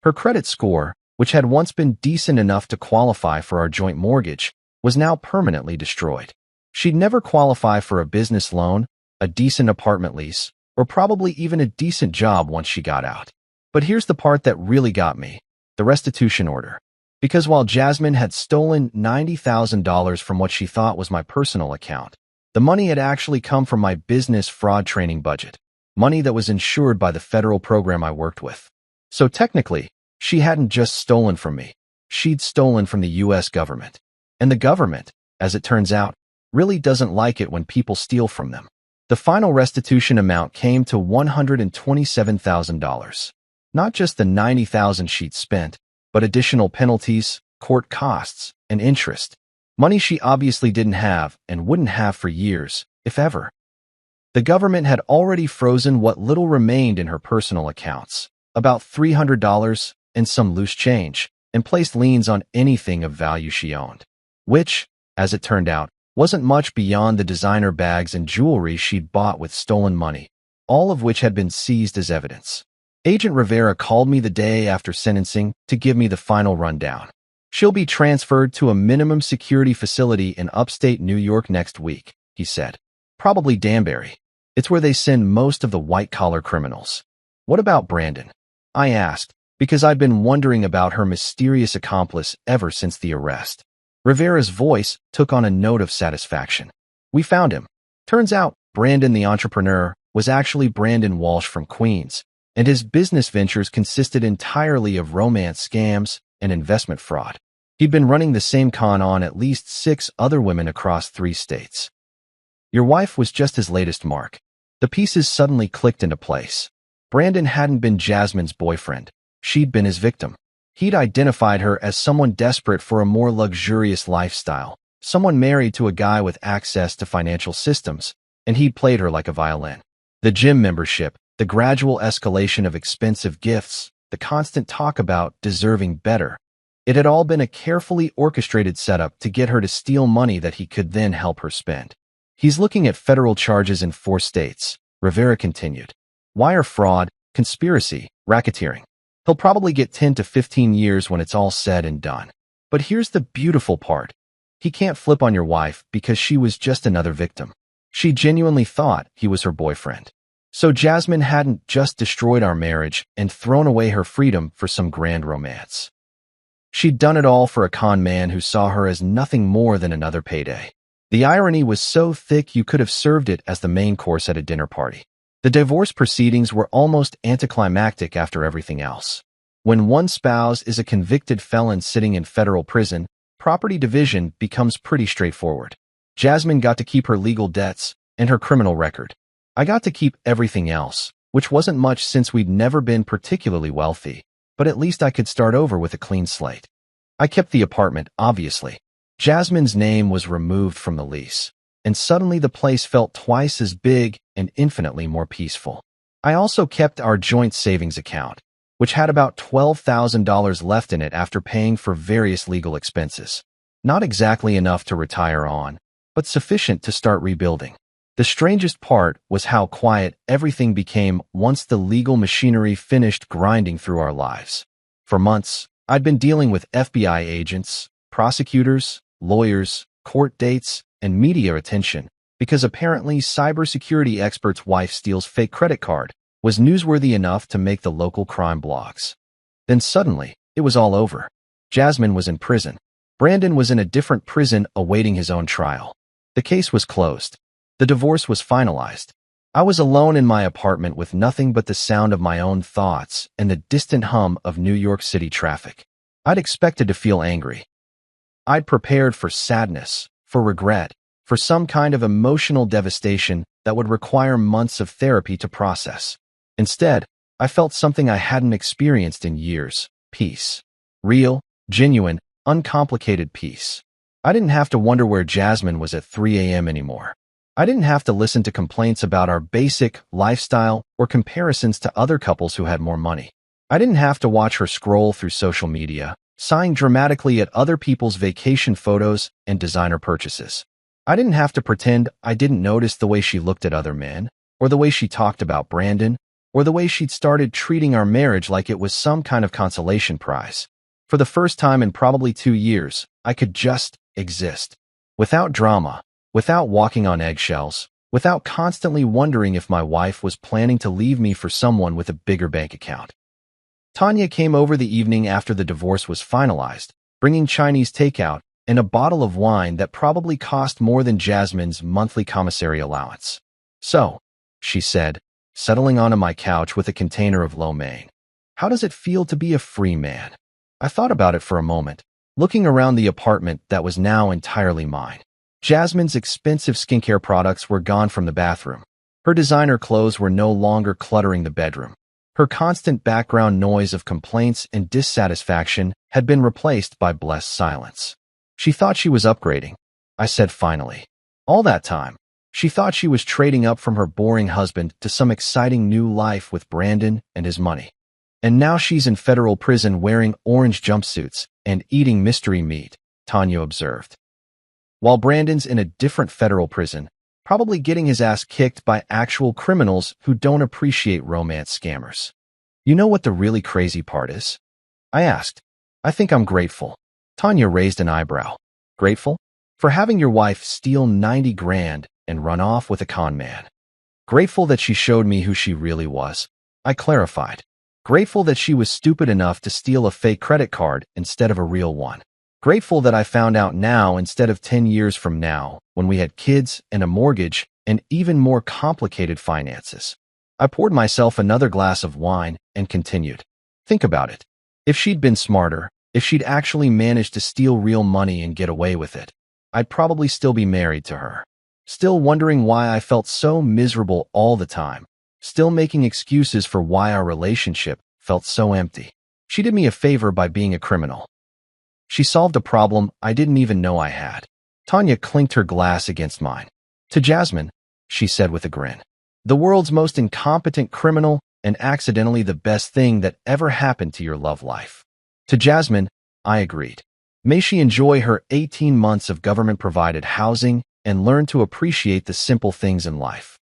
Her credit score, which had once been decent enough to qualify for our joint mortgage, was now permanently destroyed. She'd never qualify for a business loan, a decent apartment lease, or probably even a decent job once she got out. But here's the part that really got me, the restitution order. Because while Jasmine had stolen $90,000 from what she thought was my personal account, the money had actually come from my business fraud training budget, money that was insured by the federal program I worked with. So technically, she hadn't just stolen from me. She'd stolen from the U.S. government. And the government, as it turns out, really doesn't like it when people steal from them. The final restitution amount came to $127,000. Not just the $90,000 she'd spent, but additional penalties, court costs, and interest. Money she obviously didn't have and wouldn't have for years, if ever. The government had already frozen what little remained in her personal accounts, about $300 and some loose change, and placed liens on anything of value she owned, which, as it turned out, wasn't much beyond the designer bags and jewelry she'd bought with stolen money, all of which had been seized as evidence. Agent Rivera called me the day after sentencing to give me the final rundown. She'll be transferred to a minimum security facility in upstate New York next week, he said. Probably Danbury. It's where they send most of the white-collar criminals. What about Brandon? I asked, because I'd been wondering about her mysterious accomplice ever since the arrest. Rivera's voice took on a note of satisfaction. We found him. Turns out, Brandon the entrepreneur was actually Brandon Walsh from Queens, and his business ventures consisted entirely of romance scams and investment fraud. He'd been running the same con on at least 6 other women across 3 states. Your wife was just his latest mark. The pieces suddenly clicked into place. Brandon hadn't been Jasmine's boyfriend. She'd been his victim. He'd identified her as someone desperate for a more luxurious lifestyle, someone married to a guy with access to financial systems, and he'd played her like a violin. The gym membership, the gradual escalation of expensive gifts, the constant talk about deserving better. It had all been a carefully orchestrated setup to get her to steal money that he could then help her spend. He's looking at federal charges in 4 states, Rivera continued. Wire fraud, conspiracy, racketeering. He'll probably get 10 to 15 years when it's all said and done. But here's the beautiful part. He can't flip on your wife because she was just another victim. She genuinely thought he was her boyfriend. So Jasmine hadn't just destroyed our marriage and thrown away her freedom for some grand romance. She'd done it all for a con man who saw her as nothing more than another payday. The irony was so thick you could have served it as the main course at a dinner party. The divorce proceedings were almost anticlimactic after everything else. When one spouse is a convicted felon sitting in federal prison, property division becomes pretty straightforward. Jasmine got to keep her legal debts and her criminal record. I got to keep everything else, which wasn't much since we'd never been particularly wealthy, but at least I could start over with a clean slate. I kept the apartment, obviously. Jasmine's name was removed from the lease, and suddenly the place felt twice as big and infinitely more peaceful. I also kept our joint savings account, which had about $12,000 left in it after paying for various legal expenses. Not exactly enough to retire on, but sufficient to start rebuilding. The strangest part was how quiet everything became once the legal machinery finished grinding through our lives. For months, I'd been dealing with FBI agents, prosecutors, lawyers, court dates, and media attention, because apparently cybersecurity expert's wife steals fake credit card was newsworthy enough to make the local crime blogs. Then suddenly, it was all over. Jasmine was in prison. Brandon was in a different prison awaiting his own trial. The case was closed. The divorce was finalized. I was alone in my apartment with nothing but the sound of my own thoughts and the distant hum of New York City traffic. I'd expected to feel angry. I'd prepared for sadness, for regret, for some kind of emotional devastation that would require months of therapy to process. Instead, I felt something I hadn't experienced in years: peace. Real, genuine, uncomplicated peace. I didn't have to wonder where Jasmine was at 3 a.m. anymore. I didn't have to listen to complaints about our basic lifestyle or comparisons to other couples who had more money. I didn't have to watch her scroll through social media, sighing dramatically at other people's vacation photos and designer purchases. I didn't have to pretend I didn't notice the way she looked at other men, or the way she talked about Brandon, or the way she'd started treating our marriage like it was some kind of consolation prize. For the first time in probably 2 years, I could just exist. Without drama, without walking on eggshells, without constantly wondering if my wife was planning to leave me for someone with a bigger bank account. Tanya came over the evening after the divorce was finalized, bringing Chinese takeout and a bottle of wine that probably cost more than Jasmine's monthly commissary allowance. "So," she said, settling onto my couch with a container of lo mein, "how does it feel to be a free man?" I thought about it for a moment, looking around the apartment that was now entirely mine. Jasmine's expensive skincare products were gone from the bathroom. Her designer clothes were no longer cluttering the bedroom. Her constant background noise of complaints and dissatisfaction had been replaced by blessed silence. She thought she was upgrading, I said finally. All that time, she thought she was trading up from her boring husband to some exciting new life with Brandon and his money. And now she's in federal prison wearing orange jumpsuits and eating mystery meat, Tanya observed. While Brandon's in a different federal prison, probably getting his ass kicked by actual criminals who don't appreciate romance scammers. "You know what the really crazy part is?" I asked. "I think I'm grateful." Tanya raised an eyebrow. "Grateful? For having your wife steal 90 grand and run off with a con man." "Grateful that she showed me who she really was," I clarified. "Grateful that she was stupid enough to steal a fake credit card instead of a real one. Grateful that I found out now instead of 10 years from now, when we had kids and a mortgage and even more complicated finances." I poured myself another glass of wine and continued. "Think about it. If she'd been smarter, if she'd actually managed to steal real money and get away with it, I'd probably still be married to her. Still wondering why I felt so miserable all the time. Still making excuses for why our relationship felt so empty. She did me a favor by being a criminal. She solved a problem I didn't even know I had." Tanya clinked her glass against mine. "To Jasmine," she said with a grin, "the world's most incompetent criminal and accidentally the best thing that ever happened to your love life." "To Jasmine," I agreed. "May she enjoy her 18 months of government-provided housing and learn to appreciate the simple things in life."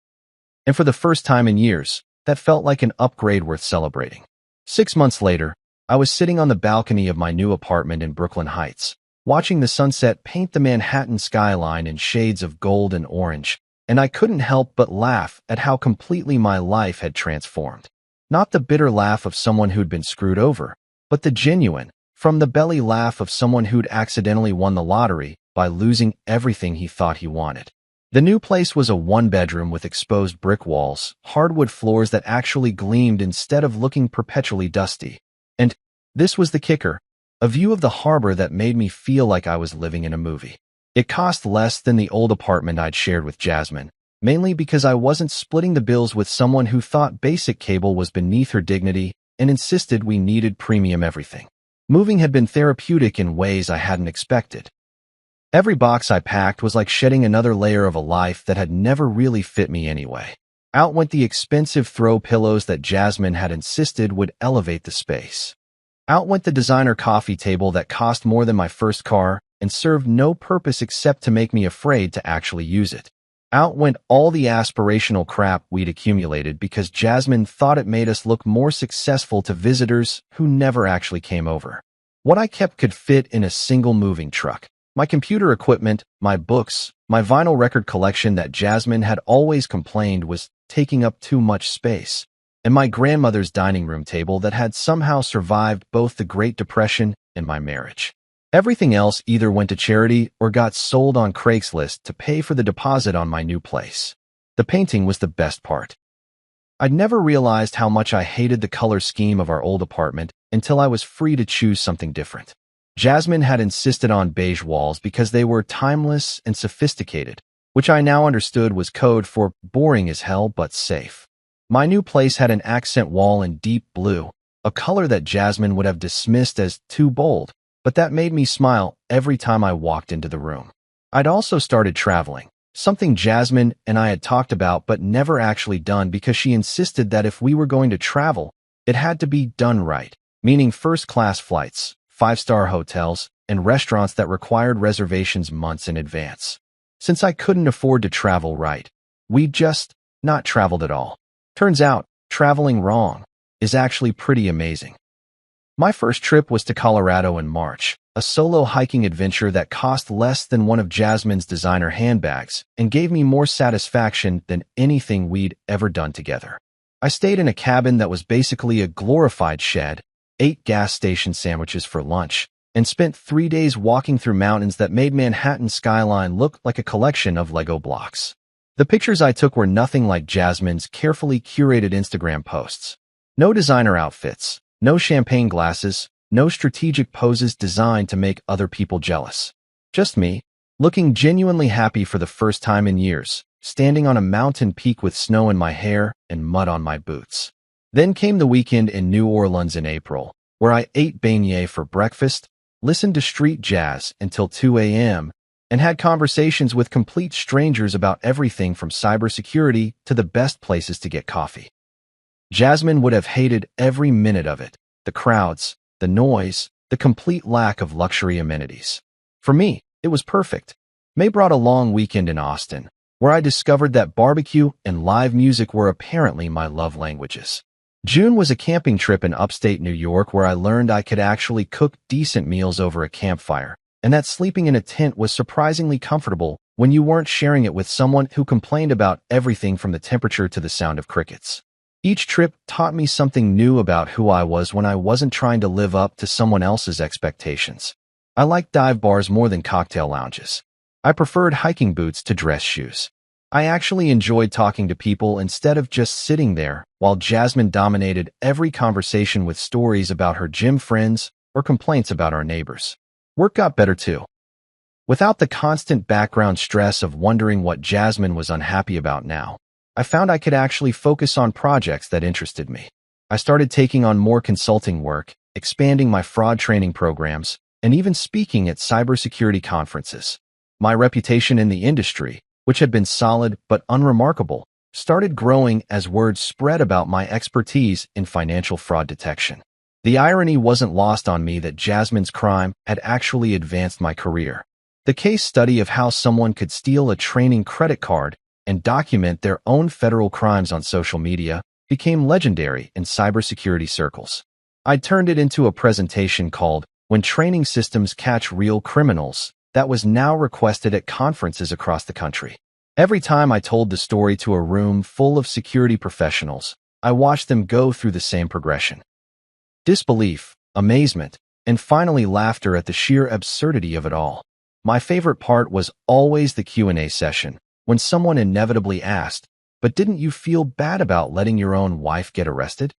And for the first time in years, that felt like an upgrade worth celebrating. 6 months later, I was sitting on the balcony of my new apartment in Brooklyn Heights, watching the sunset paint the Manhattan skyline in shades of gold and orange, and I couldn't help but laugh at how completely my life had transformed. Not the bitter laugh of someone who'd been screwed over, but the genuine, from-the-belly laugh of someone who'd accidentally won the lottery by losing everything he thought he wanted. The new place was a one-bedroom with exposed brick walls, hardwood floors that actually gleamed instead of looking perpetually dusty. And this was the kicker, a view of the harbor that made me feel like I was living in a movie. It cost less than the old apartment I'd shared with Jasmine, mainly because I wasn't splitting the bills with someone who thought basic cable was beneath her dignity and insisted we needed premium everything. Moving had been therapeutic in ways I hadn't expected. Every box I packed was like shedding another layer of a life that had never really fit me anyway. Out went the expensive throw pillows that Jasmine had insisted would elevate the space. Out went the designer coffee table that cost more than my first car and served no purpose except to make me afraid to actually use it. Out went all the aspirational crap we'd accumulated because Jasmine thought it made us look more successful to visitors who never actually came over. What I kept could fit in a single moving truck. My computer equipment, my books, my vinyl record collection that Jasmine had always complained was taking up too much space, and my grandmother's dining room table that had somehow survived both the Great Depression and my marriage. Everything else either went to charity or got sold on Craigslist to pay for the deposit on my new place. The painting was the best part. I'd never realized how much I hated the color scheme of our old apartment until I was free to choose something different. Jasmine had insisted on beige walls because they were timeless and sophisticated, which I now understood was code for boring as hell but safe. My new place had an accent wall in deep blue, a color that Jasmine would have dismissed as too bold, but that made me smile every time I walked into the room. I'd also started traveling, something Jasmine and I had talked about but never actually done because she insisted that if we were going to travel, it had to be done right, meaning first-class flights, 5-star hotels, and restaurants that required reservations months in advance. Since I couldn't afford to travel right, we'd just not traveled at all. Turns out, traveling wrong is actually pretty amazing. My first trip was to Colorado in March, a solo hiking adventure that cost less than one of Jasmine's designer handbags and gave me more satisfaction than anything we'd ever done together. I stayed in a cabin that was basically a glorified shed, ate gas station sandwiches for lunch, and spent 3 days walking through mountains that made Manhattan's skyline look like a collection of Lego blocks. The pictures I took were nothing like Jasmine's carefully curated Instagram posts. No designer outfits, no champagne glasses, no strategic poses designed to make other people jealous. Just me, looking genuinely happy for the first time in years, standing on a mountain peak with snow in my hair and mud on my boots. Then came the weekend in New Orleans in April, where I ate beignets for breakfast, listened to street jazz until 2 a.m., and had conversations with complete strangers about everything from cybersecurity to the best places to get coffee. Jasmine would have hated every minute of it, the crowds, the noise, the complete lack of luxury amenities. For me, it was perfect. May brought a long weekend in Austin, where I discovered that barbecue and live music were apparently my love languages. June was a camping trip in upstate New York where I learned I could actually cook decent meals over a campfire, and that sleeping in a tent was surprisingly comfortable when you weren't sharing it with someone who complained about everything from the temperature to the sound of crickets. Each trip taught me something new about who I was when I wasn't trying to live up to someone else's expectations. I liked dive bars more than cocktail lounges. I preferred hiking boots to dress shoes. I actually enjoyed talking to people instead of just sitting there, while Jasmine dominated every conversation with stories about her gym friends or complaints about our neighbors. Work got better too. Without the constant background stress of wondering what Jasmine was unhappy about now, I found I could actually focus on projects that interested me. I started taking on more consulting work, expanding my fraud training programs, and even speaking at cybersecurity conferences. My reputation in the industry, which had been solid but unremarkable, started growing as word spread about my expertise in financial fraud detection. The irony wasn't lost on me that Jasmine's crime had actually advanced my career. The case study of how someone could steal a training credit card and document their own federal crimes on social media became legendary in cybersecurity circles. I turned it into a presentation called "When Training Systems Catch Real Criminals" that was now requested at conferences across the country. Every time I told the story to a room full of security professionals, I watched them go through the same progression. Disbelief, amazement, and finally laughter at the sheer absurdity of it all. My favorite part was always the Q&A session, when someone inevitably asked, "But didn't you feel bad about letting your own wife get arrested?"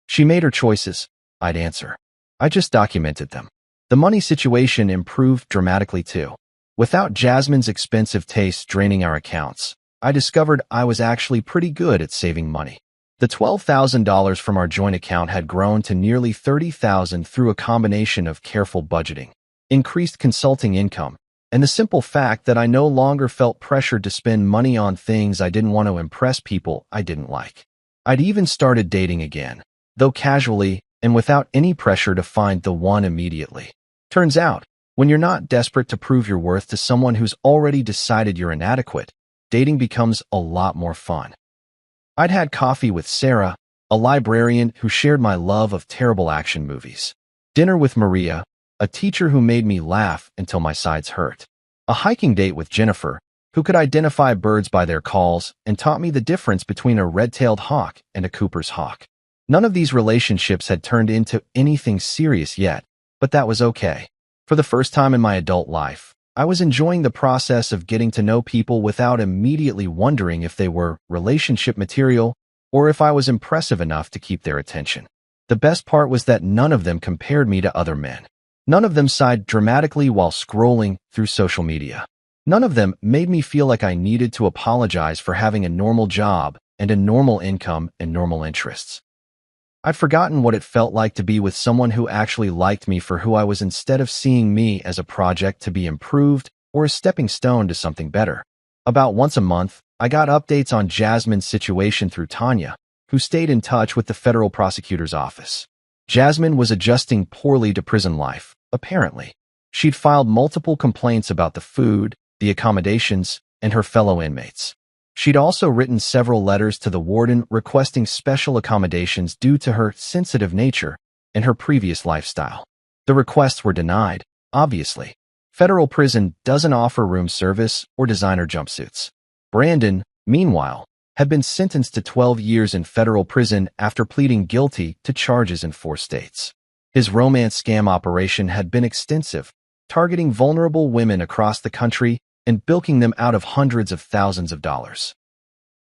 "She made her choices," I'd answer. "I just documented them." The money situation improved dramatically too. Without Jasmine's expensive tastes draining our accounts, I discovered I was actually pretty good at saving money. The $12,000 from our joint account had grown to nearly $30,000 through a combination of careful budgeting, increased consulting income, and the simple fact that I no longer felt pressured to spend money on things I didn't want to impress people I didn't like. I'd even started dating again, though casually and without any pressure to find the one immediately. Turns out, when you're not desperate to prove your worth to someone who's already decided you're inadequate, dating becomes a lot more fun. I'd had coffee with Sarah, a librarian who shared my love of terrible action movies. Dinner with Maria, a teacher who made me laugh until my sides hurt. A hiking date with Jennifer, who could identify birds by their calls and taught me the difference between a red-tailed hawk and a Cooper's hawk. None of these relationships had turned into anything serious yet, but that was okay. For the first time in my adult life, I was enjoying the process of getting to know people without immediately wondering if they were relationship material or if I was impressive enough to keep their attention. The best part was that none of them compared me to other men. None of them sighed dramatically while scrolling through social media. None of them made me feel like I needed to apologize for having a normal job and a normal income and normal interests. I'd forgotten what it felt like to be with someone who actually liked me for who I was instead of seeing me as a project to be improved or a stepping stone to something better. About once a month, I got updates on Jasmine's situation through Tanya, who stayed in touch with the federal prosecutor's office. Jasmine was adjusting poorly to prison life, apparently. She'd filed multiple complaints about the food, the accommodations, and her fellow inmates. She'd also written several letters to the warden requesting special accommodations due to her sensitive nature and her previous lifestyle. The requests were denied, obviously. Federal prison doesn't offer room service or designer jumpsuits. Brandon, meanwhile, had been sentenced to 12 years in federal prison after pleading guilty to charges in 4 states. His romance scam operation had been extensive, targeting vulnerable women across the country and bilking them out of hundreds of thousands of dollars.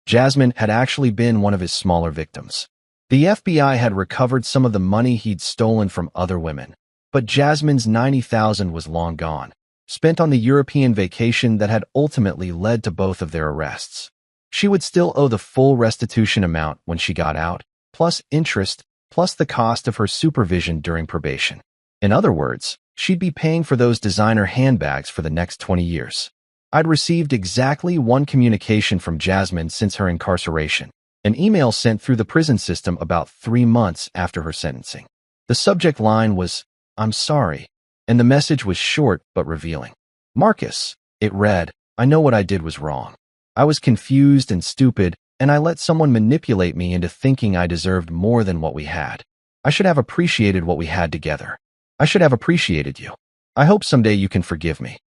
Jasmine had actually been one of his smaller victims. The FBI had recovered some of the money he'd stolen from other women, but Jasmine's $90,000 was long gone, spent on the European vacation that had ultimately led to both of their arrests. She would still owe the full restitution amount when she got out, plus interest, plus the cost of her supervision during probation. In other words, she'd be paying for those designer handbags for the next 20 years. I'd received exactly one communication from Jasmine since her incarceration, an email sent through the prison system about 3 months after her sentencing. The subject line was, "I'm sorry," and the message was short but revealing. "Marcus," it read, "I know what I did was wrong. I was confused and stupid, and I let someone manipulate me into thinking I deserved more than what we had. I should have appreciated what we had together. I should have appreciated you. I hope someday you can forgive me."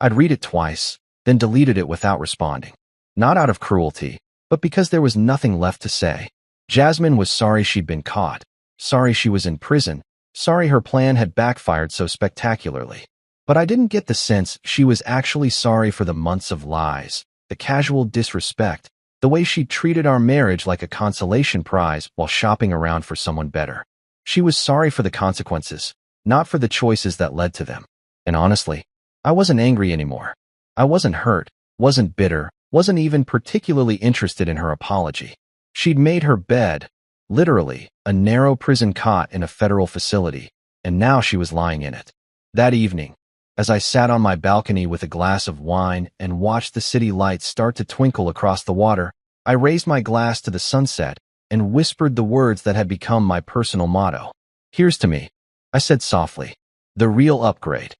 I'd read it twice, then deleted it without responding. Not out of cruelty, but because there was nothing left to say. Jasmine was sorry she'd been caught, sorry she was in prison, sorry her plan had backfired so spectacularly. But I didn't get the sense she was actually sorry for the months of lies, the casual disrespect, the way she treated our marriage like a consolation prize while shopping around for someone better. She was sorry for the consequences, not for the choices that led to them. And honestly, I wasn't angry anymore. I wasn't hurt, wasn't bitter, wasn't even particularly interested in her apology. She'd made her bed, literally, a narrow prison cot in a federal facility, and now she was lying in it. That evening, as I sat on my balcony with a glass of wine and watched the city lights start to twinkle across the water, I raised my glass to the sunset and whispered the words that had become my personal motto. "Here's to me," I said softly, "the real upgrade."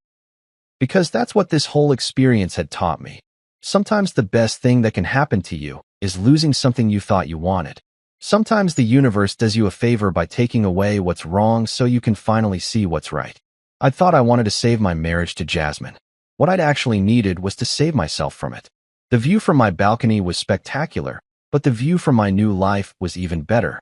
Because that's what this whole experience had taught me. Sometimes the best thing that can happen to you is losing something you thought you wanted. Sometimes the universe does you a favor by taking away what's wrong so you can finally see what's right. I thought I wanted to save my marriage to Jasmine. What I'd actually needed was to save myself from it. The view from my balcony was spectacular, but the view from my new life was even better.